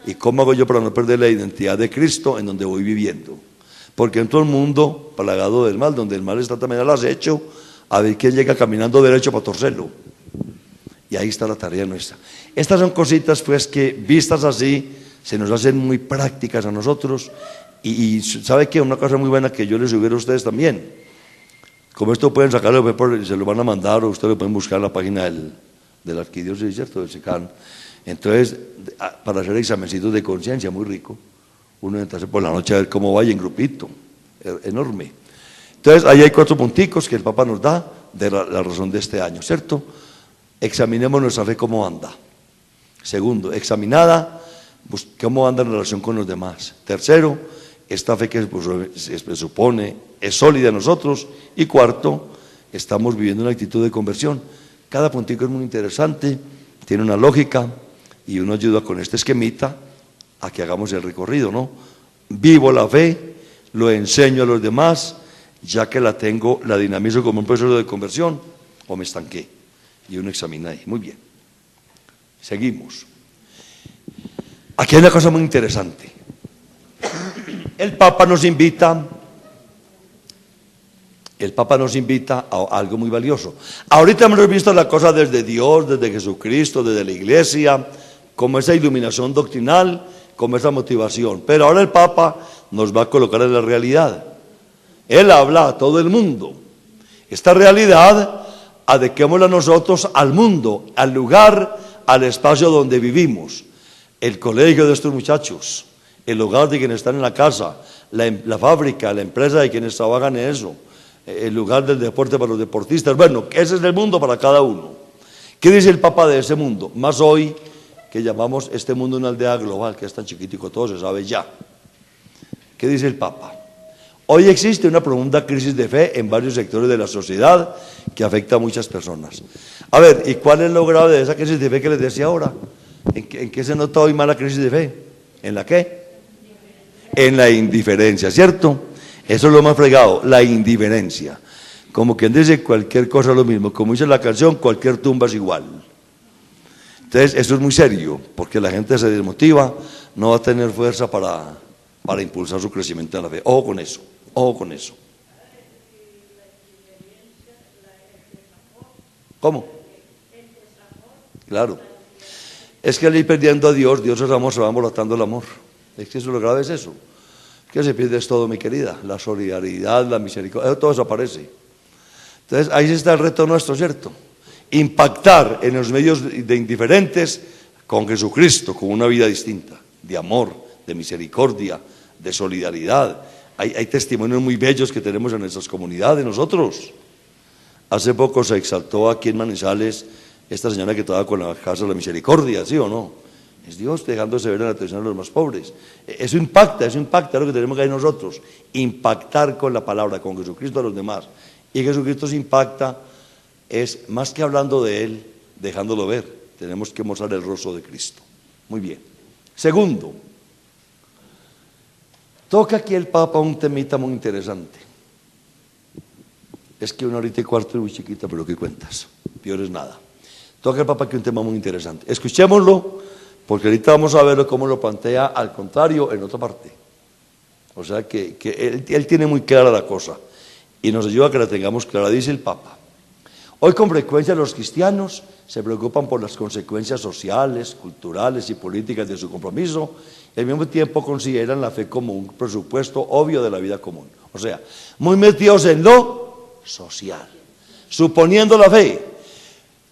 ¿Y cómo hago yo para no perder la identidad de Cristo en donde voy viviendo? Porque en todo el mundo, plagado del mal, donde el mal está también al acecho, a ver quién llega caminando derecho para torcerlo. Y ahí está la tarea nuestra. Estas son cositas pues que vistas así se nos hacen muy prácticas a nosotros y ¿sabe qué? Una cosa muy buena que yo les sugiero a ustedes también. Como esto pueden sacarlo, se lo van a mandar o ustedes lo pueden buscar en la página del arquidiócesis, ¿cierto? Del SECAN. Entonces, para hacer examencitos de conciencia, muy rico. Uno entra por la noche a ver cómo vaya en grupito, enorme. Entonces, ahí hay 4 punticos que el Papa nos da de la razón de este año, ¿cierto? Examinemos nuestra fe cómo anda. Segundo, examinada, pues, cómo anda en relación con los demás. Tercero, esta fe que se presupone es sólida en nosotros. Y cuarto, estamos viviendo una actitud de conversión. Cada puntico es muy interesante, tiene una lógica y uno ayuda con este esquemita a que hagamos el recorrido, ¿no? Vivo la fe, lo enseño a los demás, ya que la tengo, la dinamizo como un proceso de conversión, o me estanqué. Y uno examina ahí. Muy bien. Seguimos. Aquí hay una cosa muy interesante. El Papa nos invita a algo muy valioso. Ahorita hemos visto la cosa desde Dios, desde Jesucristo, desde la Iglesia, como esa iluminación doctrinal, como esa motivación. Pero ahora el Papa nos va a colocar en la realidad. Él habla a todo el mundo. Esta realidad adecuémosla nosotros al mundo, al lugar, al espacio donde vivimos. El colegio de estos muchachos, el hogar de quienes están en la casa, la fábrica, la empresa de quienes trabajan en eso, el lugar del deporte para los deportistas. Bueno, ese es el mundo para cada uno. ¿Qué dice el Papa de ese mundo? Más hoy que llamamos este mundo una aldea global, que es tan chiquitico, todo se sabe ya. ¿Qué dice el Papa? Hoy existe una profunda crisis de fe en varios sectores de la sociedad que afecta a muchas personas. A ver, ¿y cuál es lo grave de esa crisis de fe que les decía ahora? ¿En qué se nota hoy más la crisis de fe? ¿En la qué? En la indiferencia, ¿cierto? Eso es lo más fregado, la indiferencia. Como quien dice, cualquier cosa es lo mismo. Como dice la canción, cualquier tumba es igual. Entonces, eso es muy serio, porque la gente se desmotiva, no va a tener fuerza para impulsar su crecimiento en la fe. Ojo con eso, ojo con eso. ¿Cómo? Claro. Es que al ir perdiendo a Dios, Dios es amor, se va embolatando el amor. Es que eso lo grave es eso. ¿Qué se pierde? Es todo, mi querida. La solidaridad, la misericordia, todo eso aparece. Entonces, ahí está el reto nuestro, ¿cierto? Impactar en los medios de indiferentes con Jesucristo, con una vida distinta, de amor, de misericordia, de solidaridad. Hay testimonios muy bellos que tenemos en nuestras comunidades, nosotros. Hace poco se exaltó aquí en Manizales esta señora que estaba con la Casa de la Misericordia, ¿sí o no? Es Dios dejándose ver en la atención de los más pobres. Eso impacta, es lo que tenemos que hacer nosotros. Impactar con la palabra, con Jesucristo a los demás. Y Jesucristo se impacta, es más que hablando de Él, dejándolo ver. Tenemos que mostrar el rostro de Cristo. Muy bien. Segundo, toca aquí el Papa un temita muy interesante. Es que 1 hora y 15 es muy chiquita, pero ¿qué cuentas? Peor es nada. Toca el Papa aquí un tema muy interesante. Escuchémoslo, porque ahorita vamos a ver cómo lo plantea al contrario en otra parte. O sea que él tiene muy clara la cosa y nos ayuda a que la tengamos clara. Dice el Papa: hoy con frecuencia los cristianos se preocupan por las consecuencias sociales, culturales y políticas de su compromiso y al mismo tiempo consideran la fe como un presupuesto obvio de la vida común. O sea, muy metidos en lo social, suponiendo la fe.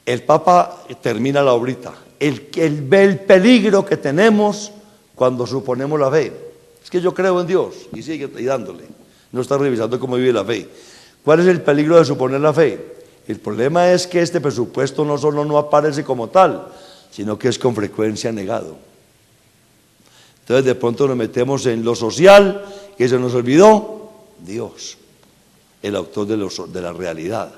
El Papa termina la obrita. Él ve el peligro que tenemos cuando suponemos la fe. Es que yo creo en Dios y sigue dándole. No está revisando cómo vive la fe. ¿Cuál es el peligro de suponer la fe? El problema es que este presupuesto no solo no aparece como tal, sino que es con frecuencia negado. Entonces de pronto nos metemos en lo social y se nos olvidó Dios, el autor de la realidad.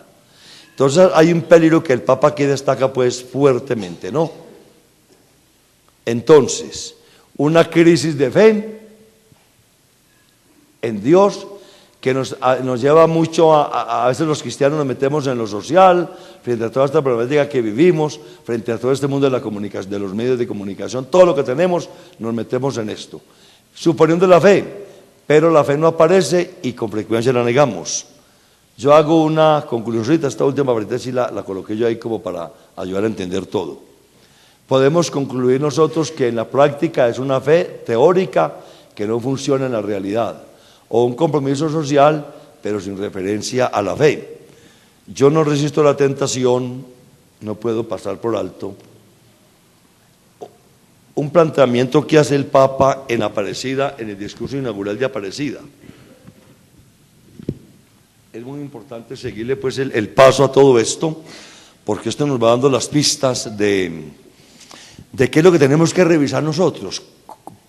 Entonces hay un peligro que el Papa aquí destaca pues fuertemente, ¿no? Entonces, una crisis de fe en Dios que nos lleva mucho a veces los cristianos nos metemos en lo social, frente a toda esta problemática que vivimos, frente a todo este mundo de la comunicación, de los medios de comunicación, todo lo que tenemos, nos metemos en esto, suponiendo la fe, pero la fe no aparece y con frecuencia la negamos. Yo hago una conclusión, esta última parte sí la coloqué yo ahí como para ayudar a entender todo. Podemos concluir nosotros que en la práctica es una fe teórica que no funciona en la realidad, o un compromiso social, pero sin referencia a la fe. Yo no resisto la tentación, no puedo pasar por alto un planteamiento que hace el Papa en Aparecida, en el discurso inaugural de Aparecida. Es muy importante seguirle pues el paso a todo esto, porque esto nos va dando las pistas de qué es lo que tenemos que revisar nosotros,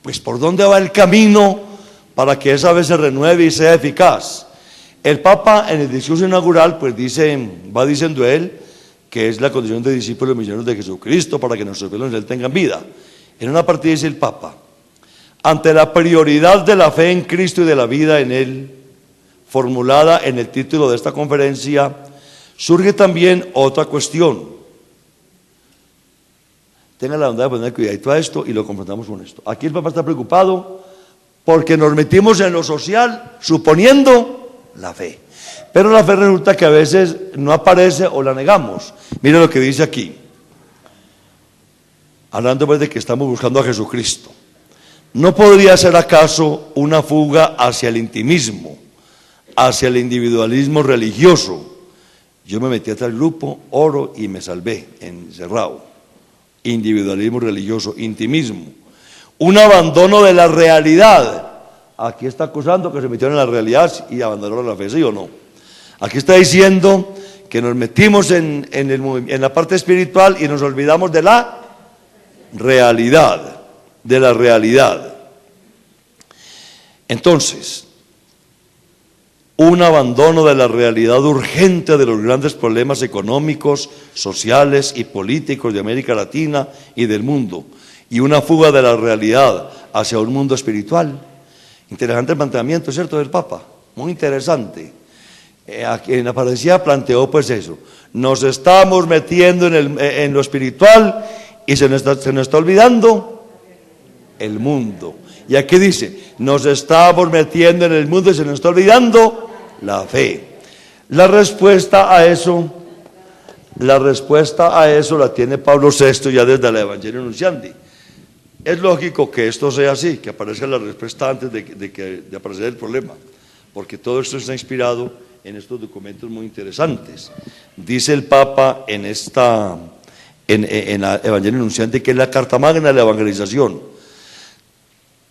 pues por dónde va el camino para que esa vez se renueve y sea eficaz. El Papa en el discurso inaugural pues va diciendo él que es la condición de discípulos misioneros de Jesucristo para que nuestros fieles en él tengan vida. En una parte dice el Papa: ante la prioridad de la fe en Cristo y de la vida en él, formulada en el título de esta conferencia, surge también otra cuestión. Tengan la bondad de poner cuidadito a esto y lo confrontamos con esto. Aquí el Papa está preocupado porque nos metimos en lo social suponiendo la fe. Pero la fe resulta que a veces no aparece o la negamos. Mire lo que dice aquí, hablando pues de que estamos buscando a Jesucristo. ¿No podría ser acaso una fuga hacia el intimismo, hacia el individualismo religioso? Yo me metí a tal grupo, oro y me salvé, encerrado. Individualismo religioso, intimismo. Un abandono de la realidad. Aquí está acusando que se metieron en la realidad y abandonaron la fe, ¿sí o no? Aquí está diciendo que nos metimos en la parte espiritual y nos olvidamos de la realidad, Entonces, un abandono de la realidad urgente de los grandes problemas económicos, sociales y políticos de América Latina y del mundo, y una fuga de la realidad hacia un mundo espiritual. Interesante el planteamiento, ¿cierto?, del Papa, muy interesante. Aquí en la Aparecida planteó pues eso: nos estamos metiendo en lo espiritual y se nos está olvidando el mundo. Y aquí dice, nos estamos metiendo en el mundo y se nos está olvidando la fe. La respuesta a eso la tiene Pablo VI ya desde el Evangelio Nunciandi. Es lógico que esto sea así, que aparezca la respuesta antes de aparecer el problema, porque todo esto está inspirado en estos documentos muy interesantes. Dice el Papa en la Evangelio Anunciante, que es la carta magna de la evangelización.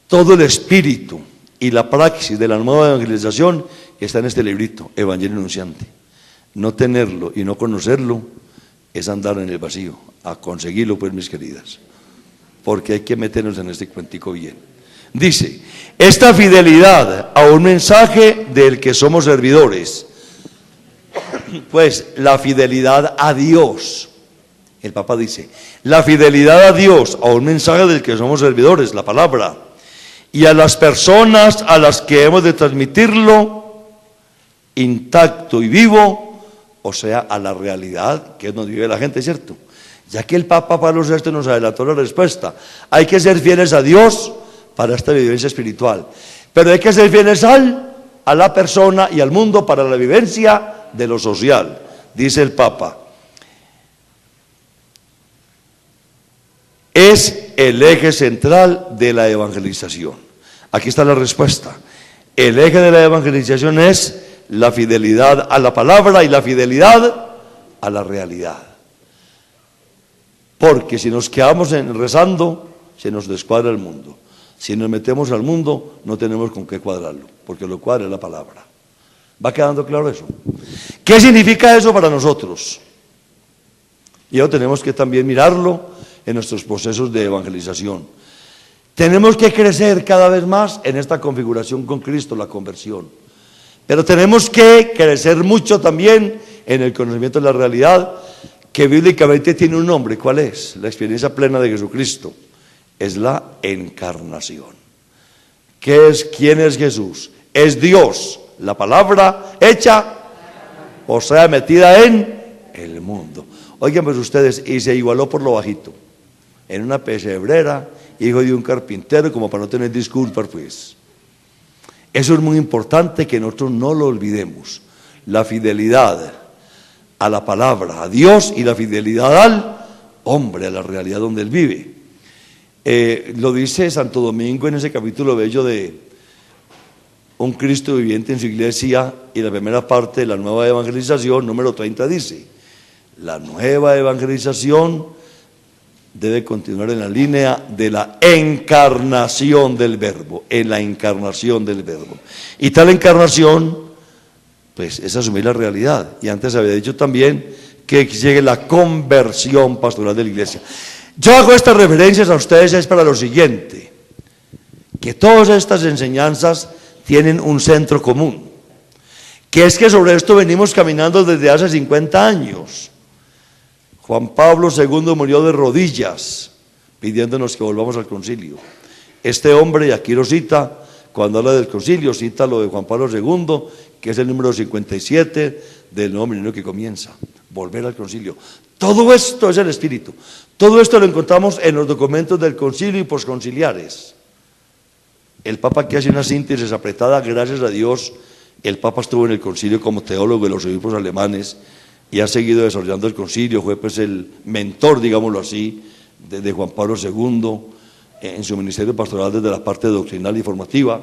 Todo el espíritu y la praxis de la nueva evangelización está en este librito, Evangelio Anunciante. No tenerlo y no conocerlo es andar en el vacío. A conseguirlo, pues, mis queridas, porque hay que meternos en este cuentico bien. Dice, esta fidelidad a un mensaje del que somos servidores, pues la fidelidad a Dios. El Papa dice, la fidelidad a Dios, a un mensaje del que somos servidores, la palabra, y a las personas a las que hemos de transmitirlo intacto y vivo, o sea, a la realidad que nos vive la gente, ¿cierto? Ya que el Papa Pablo VI nos adelantó la respuesta, hay que ser fieles a Dios para esta vivencia espiritual, pero hay que ser fieles a la persona y al mundo para la vivencia de lo social. Dice el Papa, es el eje central de la evangelización. Aquí está la respuesta. El eje de la evangelización es la fidelidad a la palabra y la fidelidad a la realidad. Porque si nos quedamos rezando, se nos descuadra el mundo. Si nos metemos al mundo, no tenemos con qué cuadrarlo, porque lo cuadra es la palabra. ¿Va quedando claro eso? ¿Qué significa eso para nosotros? Y ahora tenemos que también mirarlo en nuestros procesos de evangelización. Tenemos que crecer cada vez más en esta configuración con Cristo, la conversión. Pero tenemos que crecer mucho también en el conocimiento de la realidad, que bíblicamente tiene un nombre. ¿Cuál es? La experiencia plena de Jesucristo. Es la encarnación. ¿Qué es? ¿Quién es Jesús? Es Dios, la palabra hecha, o sea, metida en el mundo. Oigan pues ustedes, y se igualó por lo bajito, en una pesebrera, hijo de un carpintero, como para no tener disculpas, pues. Eso es muy importante que nosotros no lo olvidemos. La fidelidad a la palabra, a Dios, y la fidelidad al hombre, a la realidad donde él vive. Lo dice Santo Domingo en ese capítulo bello de Un Cristo viviente en su iglesia, y la primera parte de la nueva evangelización, número 30, dice: la nueva evangelización debe continuar en la línea de la encarnación del Verbo, en la encarnación del Verbo. Y tal encarnación, pues, es asumir la realidad. Y antes había dicho también que llegue la conversión pastoral de la iglesia. Yo hago estas referencias a ustedes es para lo siguiente, que todas estas enseñanzas tienen un centro común, que es que sobre esto venimos caminando desde hace 50 años. Juan Pablo II murió de rodillas, pidiéndonos que volvamos al concilio. Este hombre, y aquí lo cita, cuando habla del concilio, cita lo de Juan Pablo II, que es el número 57 del nuevo milenio que comienza, volver al concilio. Todo esto es el espíritu. Todo esto lo encontramos en los documentos del concilio y posconciliares. El Papa, que hace una síntesis apretada, gracias a Dios, el Papa estuvo en el concilio como teólogo de los obispos alemanes y ha seguido desarrollando el concilio, fue pues el mentor, digámoslo así, de Juan Pablo II en su ministerio pastoral desde la parte doctrinal y formativa,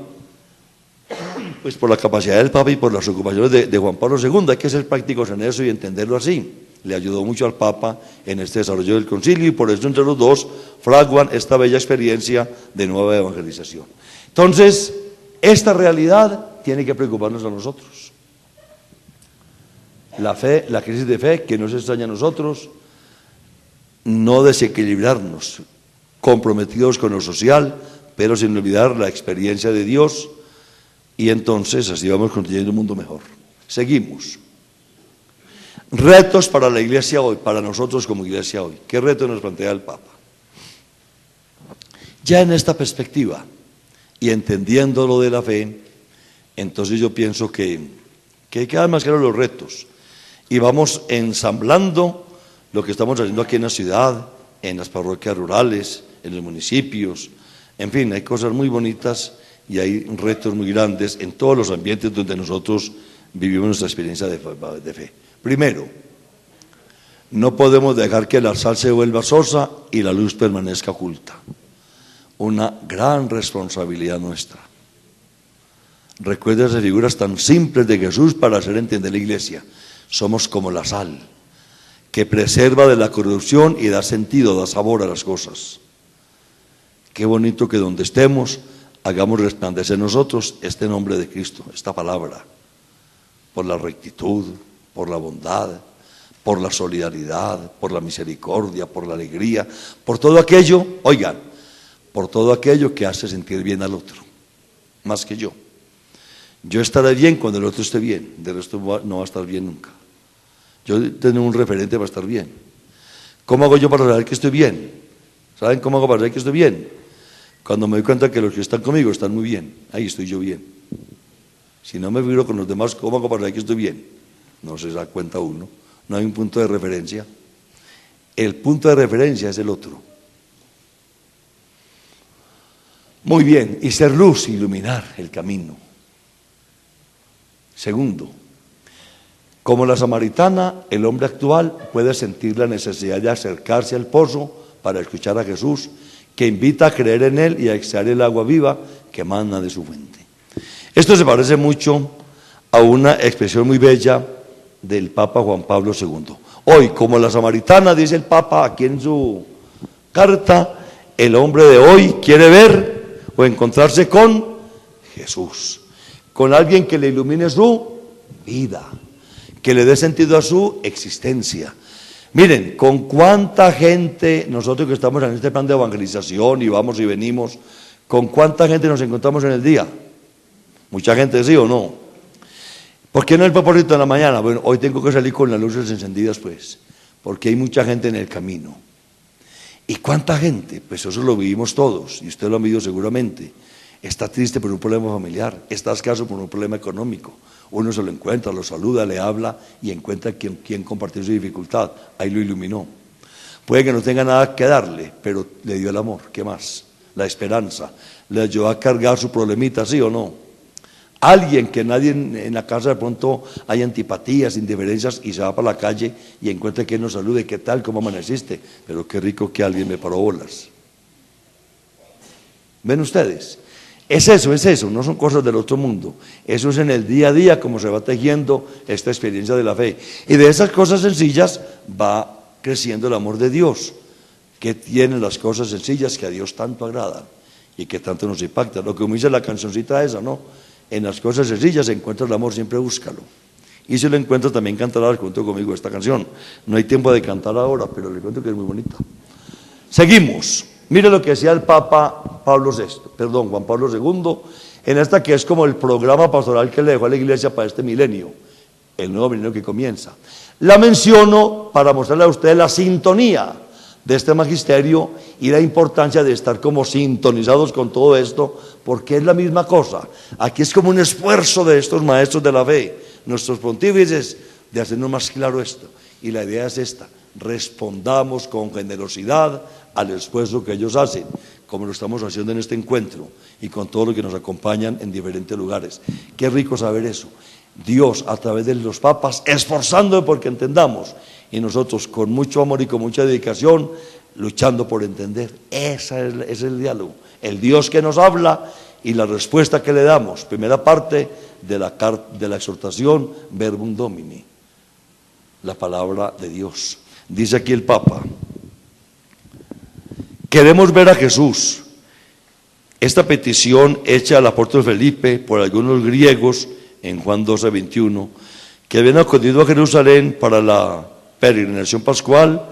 pues por la capacidad del Papa y por las ocupaciones de Juan Pablo II. Hay que ser prácticos en eso y entenderlo así. Le ayudó mucho al Papa en este desarrollo del concilio, y por eso entre los dos fraguan esta bella experiencia de nueva evangelización. Entonces, esta realidad tiene que preocuparnos a nosotros. La fe, la crisis de fe que nos extraña a nosotros, no desequilibrarnos, comprometidos con lo social, pero sin olvidar la experiencia de Dios, y entonces así vamos construyendo un mundo mejor. Seguimos. Retos para la iglesia hoy, para nosotros como iglesia hoy. ¿Qué reto nos plantea el Papa? Ya en esta perspectiva y entendiendo lo de la fe, entonces yo pienso que hay que dar más claro los retos, y vamos ensamblando lo que estamos haciendo aquí en la ciudad, en las parroquias rurales, en los municipios, en fin, hay cosas muy bonitas y hay retos muy grandes en todos los ambientes donde nosotros vivimos nuestra experiencia de fe. Primero, no podemos dejar que la sal se vuelva sosa y la luz permanezca oculta. una gran responsabilidad nuestra. Recuerda esas figuras tan simples de Jesús para hacer entender la iglesia. Somos como la sal, que preserva de la corrupción y da sentido, da sabor a las cosas. Qué bonito que donde estemos hagamos resplandecer nosotros este nombre de Cristo, esta palabra, por la rectitud, por la bondad, por la solidaridad, por la misericordia, por la alegría, por todo aquello, oigan, por todo aquello que hace sentir bien al otro, más que yo. Yo estaré bien cuando el otro esté bien, de resto no va a estar bien nunca. Yo tengo un referente para estar bien. ¿Cómo hago yo para saber que estoy bien? ¿Saben cómo hago para saber que estoy bien? Cuando me doy cuenta que los que están conmigo están muy bien, ahí estoy yo bien. Si no me figuro con los demás, ¿cómo hago para saber que estoy bien? No se da cuenta uno, no hay un punto de referencia. El punto de referencia es el otro. Muy bien, y ser luz, iluminar el camino. Segundo, como la samaritana, el hombre actual puede sentir la necesidad de acercarse al pozo para escuchar a Jesús, que invita a creer en Él y a extraer el agua viva que emana de su fuente. Esto se parece mucho a una expresión muy bella del Papa Juan Pablo II. Hoy, como la samaritana, dice el Papa aquí en su carta, el hombre de hoy quiere ver o encontrarse con Jesús, con alguien que le ilumine su vida, que le dé sentido a su existencia. Miren, con cuánta gente, nosotros que estamos en este plan de evangelización y vamos y venimos, con cuánta gente nos encontramos en el día. Mucha gente, ¿sí o no? ¿Por qué no el propósito de la mañana? Bueno, hoy tengo que salir con las luces encendidas, pues, porque hay mucha gente en el camino. ¿Y cuánta gente? Pues eso lo vivimos todos, y usted lo ha vivido seguramente. Está triste por un problema familiar, está escaso por un problema económico. Uno se lo encuentra, lo saluda, le habla y encuentra quien compartir su dificultad. Ahí lo iluminó. Puede que no tenga nada que darle, pero le dio el amor. ¿Qué más? La esperanza. Le ayudó a cargar su problemita, ¿sí o no? Alguien que nadie en la casa de pronto hay antipatías, indiferencias y se va para la calle y encuentra quien nos salude. ¿Qué tal? ¿Cómo amaneciste? Pero qué rico que alguien me paró bolas. ¿Ven ustedes? Es eso, no son cosas del otro mundo. Eso es en el día a día como se va tejiendo esta experiencia de la fe. Y de esas cosas sencillas va creciendo el amor de Dios, que tiene las cosas sencillas que a Dios tanto agradan y que tanto nos impactan. Lo que me dice la cancioncita esa, ¿no? En las cosas sencillas se encuentra el amor, siempre búscalo. Y si lo encuentro también cantará junto conmigo esta canción. No hay tiempo de cantar ahora, pero le cuento que es muy bonita. Seguimos. Mire lo que decía el Papa Juan Pablo II, en esta que es como el programa pastoral que le dejó a la iglesia para este milenio, el nuevo milenio que comienza. La menciono para mostrarle a ustedes la sintonía de este magisterio y la importancia de estar como sintonizados con todo esto, porque es la misma cosa. Aquí es como un esfuerzo de estos maestros de la fe, nuestros pontífices, de hacernos más claro esto. Y la idea es esta: respondamos con generosidad al esfuerzo que ellos hacen, como lo estamos haciendo en este encuentro y con todos los que nos acompañan en diferentes lugares. Qué rico saber eso. Dios, a través de los papas, esforzando porque entendamos, y nosotros con mucho amor y con mucha dedicación, luchando por entender. Ese es el diálogo, el Dios que nos habla y la respuesta que le damos. Primera parte de la exhortación, Verbum Domini, la palabra de Dios. Dice aquí el Papa: queremos ver a Jesús. Esta petición hecha al apóstol Felipe por algunos griegos en Juan 12:21, que habían acudido a Jerusalén para la peregrinación pascual,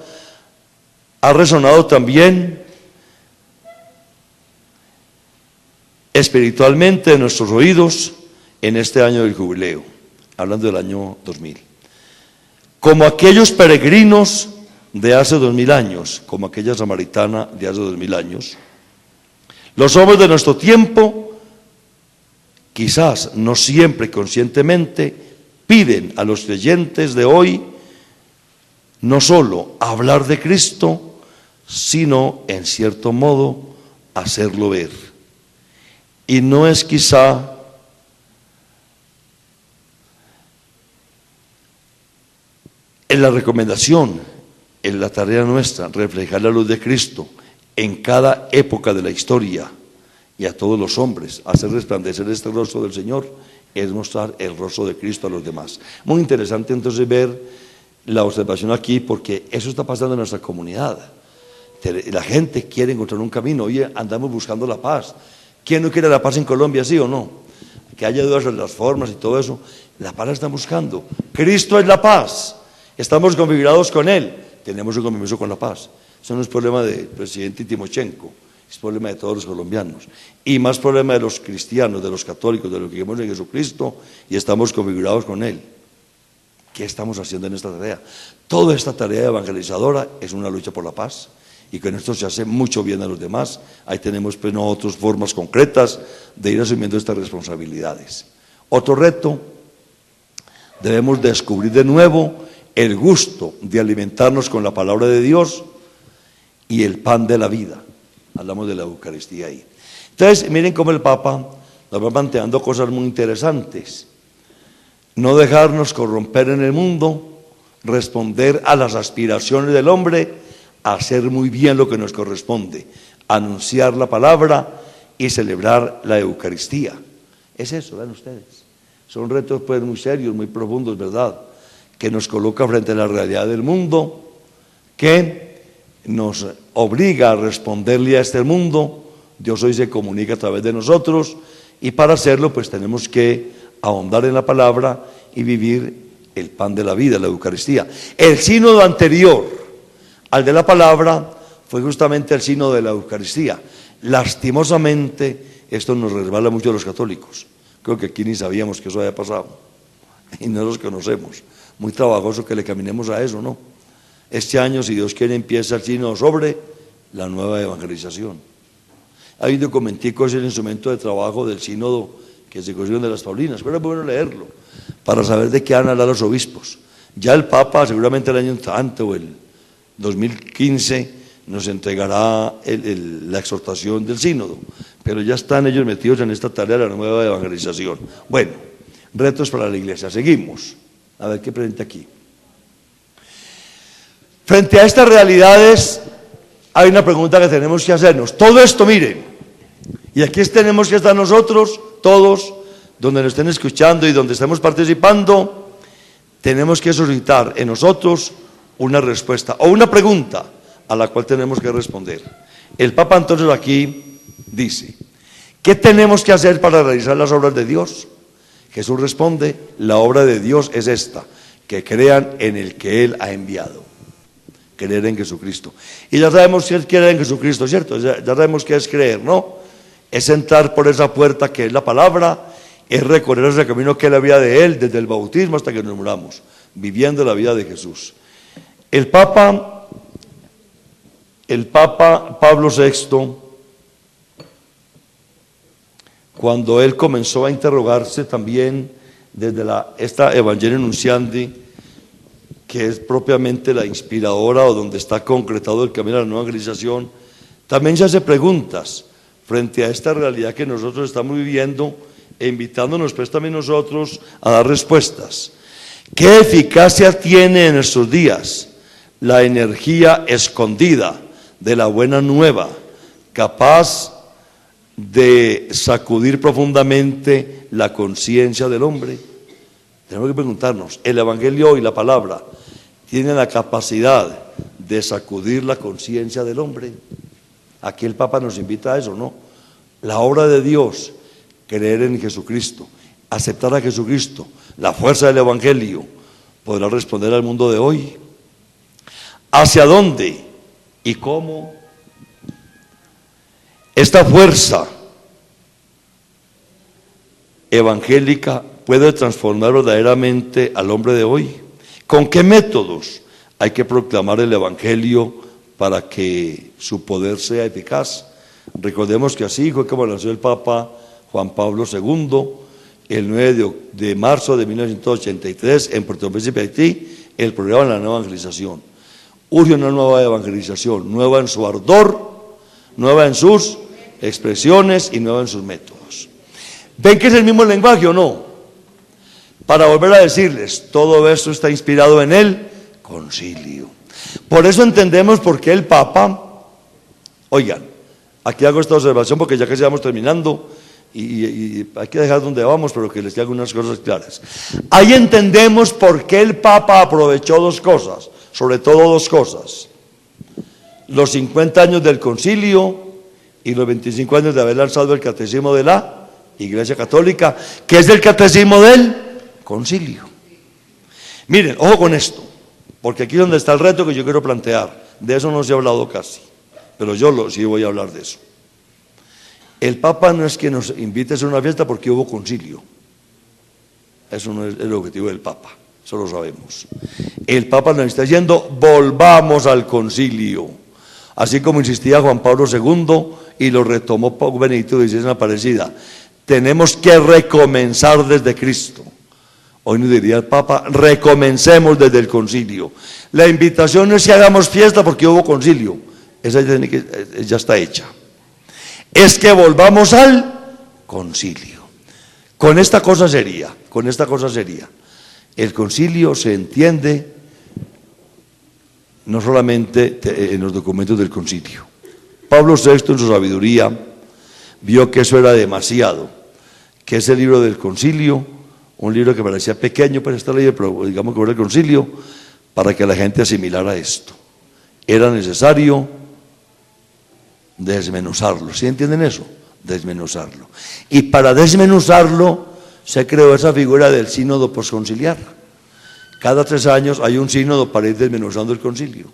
ha resonado también espiritualmente en nuestros oídos en este año del jubileo, hablando del año 2000. Como aquellos peregrinos de hace 2000 años, como aquella samaritana de hace 2000 años, los hombres de nuestro tiempo, quizás no siempre conscientemente, piden a los creyentes de hoy no solo hablar de Cristo, sino en cierto modo hacerlo ver. Y no es quizá en la recomendación, en la tarea nuestra, reflejar la luz de Cristo en cada época de la historia y a todos los hombres. Hacer resplandecer este rostro del Señor es mostrar el rostro de Cristo a los demás. Muy interesante entonces ver la observación aquí, porque eso está pasando en nuestra comunidad. La gente quiere encontrar un camino. Oye, andamos buscando la paz. ¿Quién no quiere la paz en Colombia, sí o no? Que haya dudas sobre las formas y todo eso. La paz la están buscando. Cristo es la paz. Estamos configurados con Él. Tenemos un compromiso con la paz. Eso no es problema del presidente Timochenko, es problema de todos los colombianos. Y más problema de los cristianos, de los católicos, de los que creemos en Jesucristo y estamos configurados con Él. ¿Qué estamos haciendo en esta tarea? Toda esta tarea evangelizadora es una lucha por la paz. Y con esto se hace mucho bien a los demás. Ahí tenemos pues otras formas concretas de ir asumiendo estas responsabilidades. Otro reto, debemos descubrir de nuevo el gusto de alimentarnos con la palabra de Dios y el pan de la vida. Hablamos de la Eucaristía ahí. Entonces, miren cómo el Papa nos va planteando cosas muy interesantes. No dejarnos corromper en el mundo, responder a las aspiraciones del hombre, hacer muy bien lo que nos corresponde, anunciar la palabra y celebrar la Eucaristía. Es eso, vean ustedes. Son retos pues muy serios, muy profundos, ¿verdad? Que nos coloca frente a la realidad del mundo, que nos obliga a responderle a este mundo. Dios hoy se comunica a través de nosotros y para hacerlo pues tenemos que ahondar en la palabra y vivir el pan de la vida, la Eucaristía. El sínodo anterior al de la palabra fue justamente el sínodo de la Eucaristía. Lastimosamente esto nos resbala mucho a los católicos. Creo que aquí ni sabíamos que eso había pasado y no los conocemos. Muy trabajoso que le caminemos a eso, ¿no? Este año, si Dios quiere, empieza el sínodo sobre la nueva evangelización. Hay documenticos en el instrumento de trabajo del sínodo que se cogieron de las Paulinas, pero es bueno leerlo para saber de qué van a hablar los obispos. Ya el Papa, seguramente el año entrante o el 2015, nos entregará la exhortación del sínodo, pero ya están ellos metidos en esta tarea de la nueva evangelización. Bueno, retos para la iglesia. Seguimos. A ver qué presenta aquí. Frente a estas realidades hay una pregunta que tenemos que hacernos. Todo esto, miren, y aquí tenemos que estar nosotros, todos, donde nos estén escuchando y donde estemos participando, tenemos que suscitar en nosotros una respuesta o una pregunta a la cual tenemos que responder. El Papa entonces aquí dice, ¿qué tenemos que hacer para realizar las obras de Dios? Jesús responde, la obra de Dios es esta, que crean en el que Él ha enviado. Creer en Jesucristo. Y ya sabemos que es creer en Jesucristo, ¿cierto? Ya sabemos que es creer, ¿no? Es entrar por esa puerta que es la palabra, es recorrer ese camino que es la vida de Él, desde el bautismo hasta que nos muramos, viviendo la vida de Jesús. El Papa Pablo VI, cuando él comenzó a interrogarse también desde esta Evangelio Nunciandi, que es propiamente la inspiradora o donde está concretado el camino a la nueva evangelización, también se hace preguntas frente a esta realidad que nosotros estamos viviendo e invitándonos pues también nosotros a dar respuestas. ¿Qué eficacia tiene en estos días la energía escondida de la buena nueva, capaz de sacudir profundamente la conciencia del hombre? Tenemos que preguntarnos, ¿el Evangelio y la palabra tienen la capacidad de sacudir la conciencia del hombre? Aquí el Papa nos invita a eso, ¿no? La obra de Dios, creer en Jesucristo, aceptar a Jesucristo, la fuerza del Evangelio, podrá responder al mundo de hoy. ¿Hacia dónde y cómo esta fuerza evangélica puede transformar verdaderamente al hombre de hoy? ¿Con qué métodos hay que proclamar el Evangelio para que su poder sea eficaz? Recordemos que así fue como nació el Papa Juan Pablo II, el 9 de marzo de 1983, en Puerto Príncipe, Haití, el programa de la nueva evangelización. Urge una nueva evangelización, nueva en su ardor, nueva en sus expresiones y nueva en sus métodos. ¿Ven que es el mismo lenguaje o no? Para volver a decirles, todo esto está inspirado en el concilio. Por eso entendemos por qué el Papa Oigan, aquí hago esta observación porque ya casi vamos terminando y hay que dejar donde vamos, pero que les diga algunas cosas claras. Ahí entendemos por qué el Papa aprovechó dos cosas, sobre todo dos cosas: los 50 años del concilio y los 25 años de haber lanzado el catecismo de la Iglesia Católica, que es el catecismo del concilio. Miren, ojo con esto, porque aquí es donde está el reto que yo quiero plantear. De eso no se ha hablado casi, pero yo sí voy a hablar de eso. El Papa no es que nos invite a hacer una fiesta porque hubo concilio. Eso no es el objetivo del Papa, eso lo sabemos. El Papa nos está diciendo: volvamos al concilio. Así como insistía Juan Pablo II y lo retomó Benedicto XVI en Aparecida. Tenemos que recomenzar desde Cristo. Hoy nos diría el Papa: recomencemos desde el concilio. La invitación no es que hagamos fiesta porque hubo concilio, esa ya está hecha. Es que volvamos al concilio. Con esta cosa sería, el concilio se entiende no solamente en los documentos del concilio. Pablo VI, en su sabiduría, vio que eso era demasiado, que ese libro del concilio, un libro que parecía pequeño para esta ley, pero digamos que era el concilio, para que la gente asimilara esto. Era necesario desmenuzarlo. ¿Sí entienden eso? Desmenuzarlo. Y para desmenuzarlo se creó esa figura del sínodo posconciliar. Cada 3 años hay un sínodo para ir desmenuzando el concilio.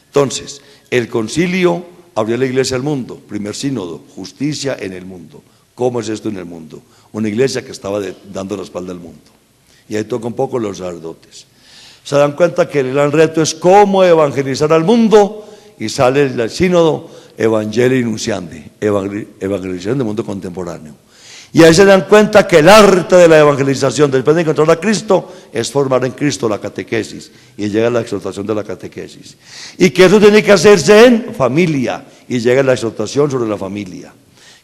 Entonces, el concilio abrió la iglesia al mundo. Primer sínodo: justicia en el mundo. ¿Cómo es esto en el mundo? Una iglesia que estaba dando la espalda al mundo. Y ahí toca un poco los sacerdotes. Se dan cuenta que el gran reto es cómo evangelizar al mundo, y sale el sínodo Evangelii Nunciandi, evangelización del mundo contemporáneo. Y ahí se dan cuenta que el arte de la evangelización, después de encontrar a Cristo, es formar en Cristo la catequesis, y llega la exhortación de la catequesis. Y que eso tiene que hacerse en familia, y llega la exhortación sobre la familia,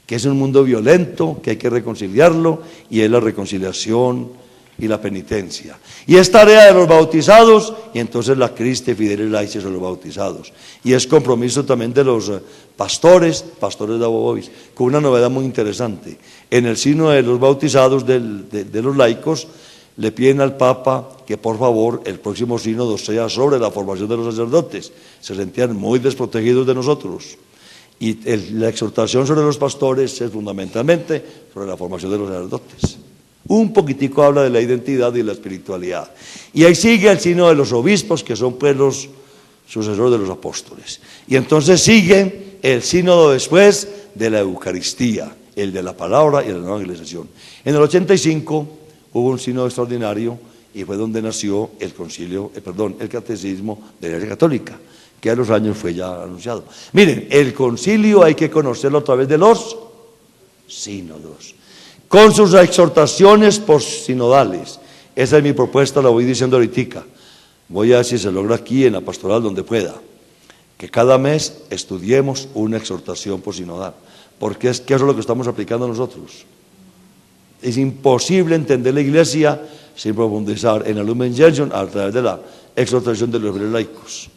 que es un mundo violento, que hay que reconciliarlo, y es la reconciliación y la penitencia. Y es tarea de los bautizados, y entonces la Christe Fideles Laicis sobre los bautizados. Y es compromiso también de los pastores de Abobovis, con una novedad muy interesante. En el sínodo de los bautizados de los laicos, le piden al Papa que por favor el próximo sínodo sea sobre la formación de los sacerdotes. Se sentían muy desprotegidos de nosotros. Y la exhortación sobre los pastores es fundamentalmente sobre la formación de los sacerdotes. Un poquitico habla de la identidad y la espiritualidad. Y ahí sigue el sínodo de los obispos, que son pues los sucesores de los apóstoles. Y entonces sigue el sínodo después de la Eucaristía, el de la palabra y la evangelización. En el 85 hubo un sínodo extraordinario y fue donde nació el catecismo de la Iglesia Católica, que a los años fue ya anunciado. Miren, el concilio hay que conocerlo a través de los sínodos, con sus exhortaciones postsinodales. Esa es mi propuesta, la voy diciendo ahorita. Voy a ver si se logra aquí en la pastoral donde pueda. Que cada mes estudiemos una exhortación postsinodal, porque es que eso es lo que estamos aplicando nosotros. Es imposible entender la iglesia sin profundizar en la Lumen Gentium a través de la exhortación de los laicos.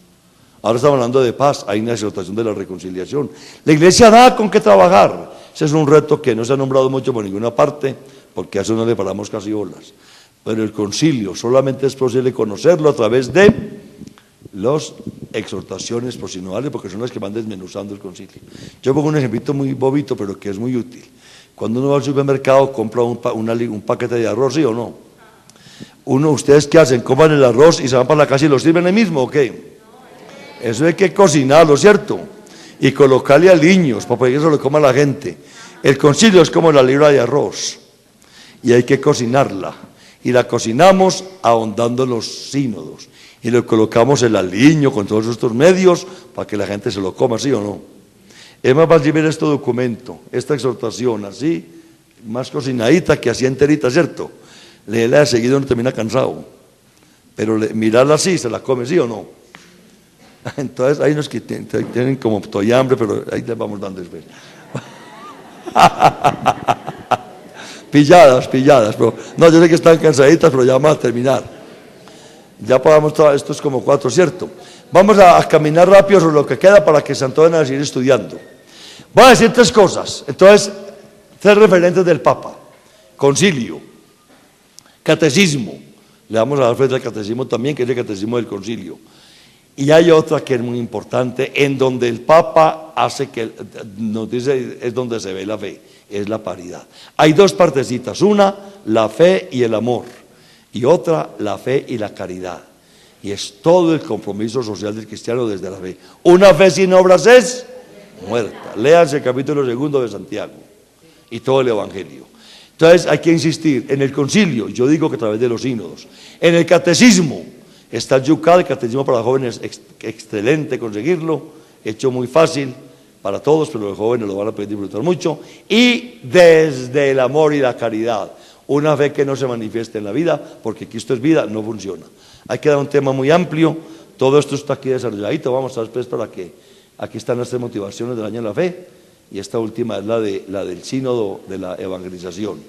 Ahora estamos hablando de paz, hay una exhortación de la reconciliación. La iglesia da con qué trabajar. Ese es un reto que no se ha nombrado mucho por ninguna parte, porque a eso no le paramos casi bolas. Pero el concilio solamente es posible conocerlo a través de las exhortaciones postsinodales, porque son las que van desmenuzando el concilio. Yo pongo un ejemplito muy bobito, pero que es muy útil. Cuando uno va al supermercado, compra un paquete de arroz, ¿sí o no? ¿Ustedes qué hacen? ¿Coman el arroz y se van para la casa y lo sirven ahí mismo o qué? Eso hay que cocinarlo, ¿cierto? Y colocarle aliños para que eso lo coma la gente. El concilio es como la libra de arroz y hay que cocinarla, y la cocinamos ahondando los sínodos y le colocamos el aliño con todos estos medios para que la gente se lo coma, ¿sí o no? Es más fácil ver este documento, esta exhortación así, más cocinadita que así enterita, ¿cierto? Leerla de seguido no termina cansado, pero mirarla así se la come, ¿sí o no? Entonces hay unos que tienen como estoy hambre, pero ahí les vamos dando después. pilladas, pero no, yo sé que están cansaditas, pero ya vamos a terminar. Ya podamos, esto es como 4, ¿cierto? Vamos a caminar rápido sobre lo que queda para que se antojen a seguir estudiando. Voy a decir 3 cosas. Entonces, 3 referentes del Papa. Concilio, catecismo. Le vamos a dar frente al catecismo también, que es el catecismo del concilio. Y hay otra que es muy importante, en donde el Papa hace que, nos dice, es donde se ve la fe, es la paridad. Hay 2 partecitas, una, la fe y el amor, y otra, la fe y la caridad. Y es todo el compromiso social del cristiano desde la fe. Una fe sin obras es muerta. Léanse el capítulo 2 de Santiago y todo el Evangelio. Entonces hay que insistir en el concilio, yo digo que a través de los sínodos, en el catecismo. Está el Yucat, el catecismo para jóvenes, excelente conseguirlo, hecho muy fácil para todos, pero los jóvenes lo van a poder disfrutar mucho. Y desde el amor y la caridad, una fe que no se manifiesta en la vida, porque Cristo es vida, no funciona. Hay que dar un tema muy amplio, todo esto está aquí desarrolladito, vamos a ver después para que, aquí están las 3 motivaciones del año de la fe, y esta última es la del sínodo de la evangelización.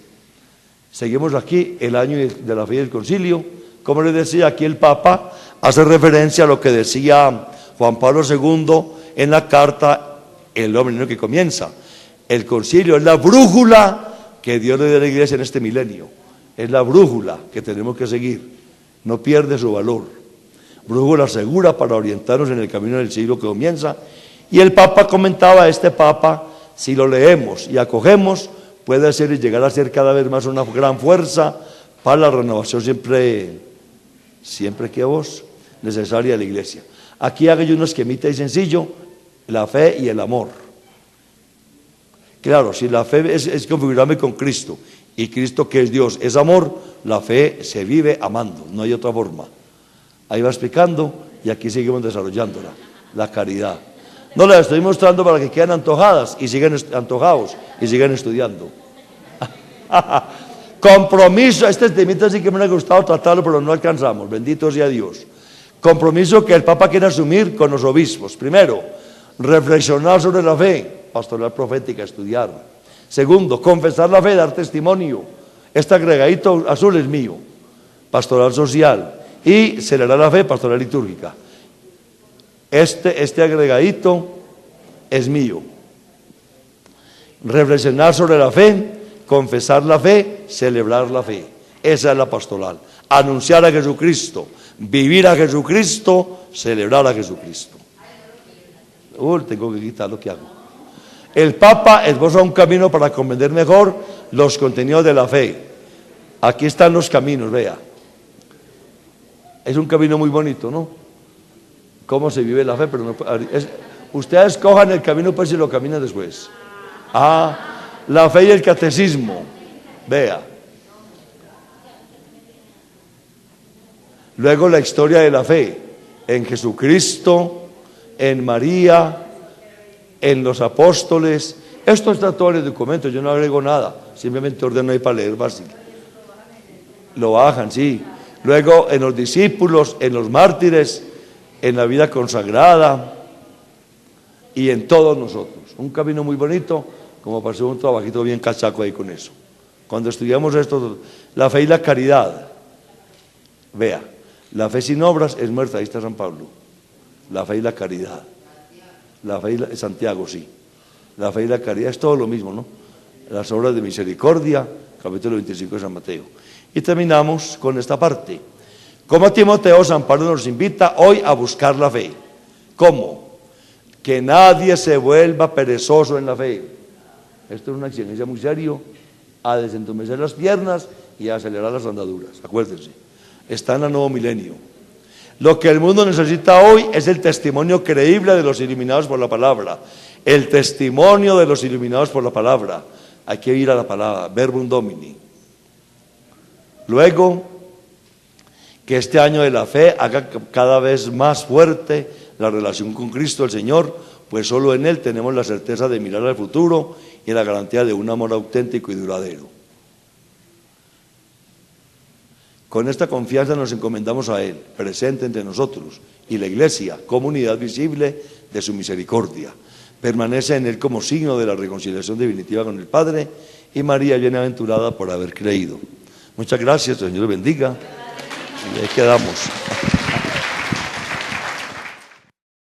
Seguimos aquí, el año de la fe y del concilio. Como les decía, aquí el Papa hace referencia a lo que decía Juan Pablo II en la carta El hombre que comienza. El concilio es la brújula que Dios le da a la iglesia en este milenio. Es la brújula que tenemos que seguir. No pierde su valor. Brújula segura para orientarnos en el camino del siglo que comienza. Y el Papa comentaba, este Papa, si lo leemos y acogemos, puede ser y llegar a ser cada vez más una gran fuerza para la renovación siempre que vos, necesaria de la iglesia. Aquí hago yo un esquemita y sencillo, la fe y el amor. Claro, si la fe es configurarme con Cristo, y Cristo que es Dios es amor, la fe se vive amando, no hay otra forma. Ahí va explicando y aquí seguimos desarrollándola, la caridad. No la estoy mostrando para que queden antojadas y sigan antojados y sigan estudiando. Compromiso, este temita sí que me ha gustado tratarlo, pero no alcanzamos, bendito sea Dios. Compromiso que el Papa quiere asumir con los obispos. Primero, reflexionar sobre la fe, pastoral profética, estudiar. Segundo, confesar la fe, dar testimonio. Este agregadito azul es mío, pastoral social. Y celebrar la fe, pastoral litúrgica. Este agregadito es mío. Reflexionar sobre la fe, confesar la fe, celebrar la fe. Esa es la pastoral. Anunciar a Jesucristo, vivir a Jesucristo, celebrar a Jesucristo. Tengo que quitar lo que hago. El Papa esboza un camino para comprender mejor los contenidos de la fe. Aquí están los caminos, vea. Es un camino muy bonito, ¿no? Cómo se vive la fe, pero no, ustedes cojan el camino pues y lo caminan después. La fe y el catecismo, vea. Luego la historia de la fe, en Jesucristo, en María, en los apóstoles. Esto está todo en el documento, yo no agrego nada, simplemente ordeno ahí para leer fácil. Lo bajan, sí. Luego en los discípulos, en los mártires, en la vida consagrada y en todos nosotros. Un camino muy bonito, como para hacer un trabajito bien cachaco ahí con eso. Cuando estudiamos esto, la fe y la caridad, vea, la fe sin obras es muerta, ahí está San Pablo. La fe y la caridad. La fe y Santiago, sí. La fe y la caridad es todo lo mismo, ¿no? Las obras de misericordia, capítulo 25 de San Mateo. Y terminamos con esta parte. Como Timoteo, San Pablo nos invita hoy a buscar la fe. ¿Cómo? Que nadie se vuelva perezoso en la fe. Esto es una exigencia muy seria, a desentumecer las piernas y a acelerar las andaduras. Acuérdense, está en el nuevo milenio. Lo que el mundo necesita hoy es el testimonio creíble de los iluminados por la palabra. El testimonio de los iluminados por la palabra. Hay que ir a la palabra, verbum domini. Luego, que este año de la fe haga cada vez más fuerte la relación con Cristo el Señor, pues solo en Él tenemos la certeza de mirar al futuro y la garantía de un amor auténtico y duradero. Con esta confianza nos encomendamos a Él, presente entre nosotros, y la Iglesia, comunidad visible de su misericordia. Permanece en Él como signo de la reconciliación definitiva con el Padre, y María bienaventurada por haber creído. Muchas gracias, el Señor bendiga. Y ahí quedamos.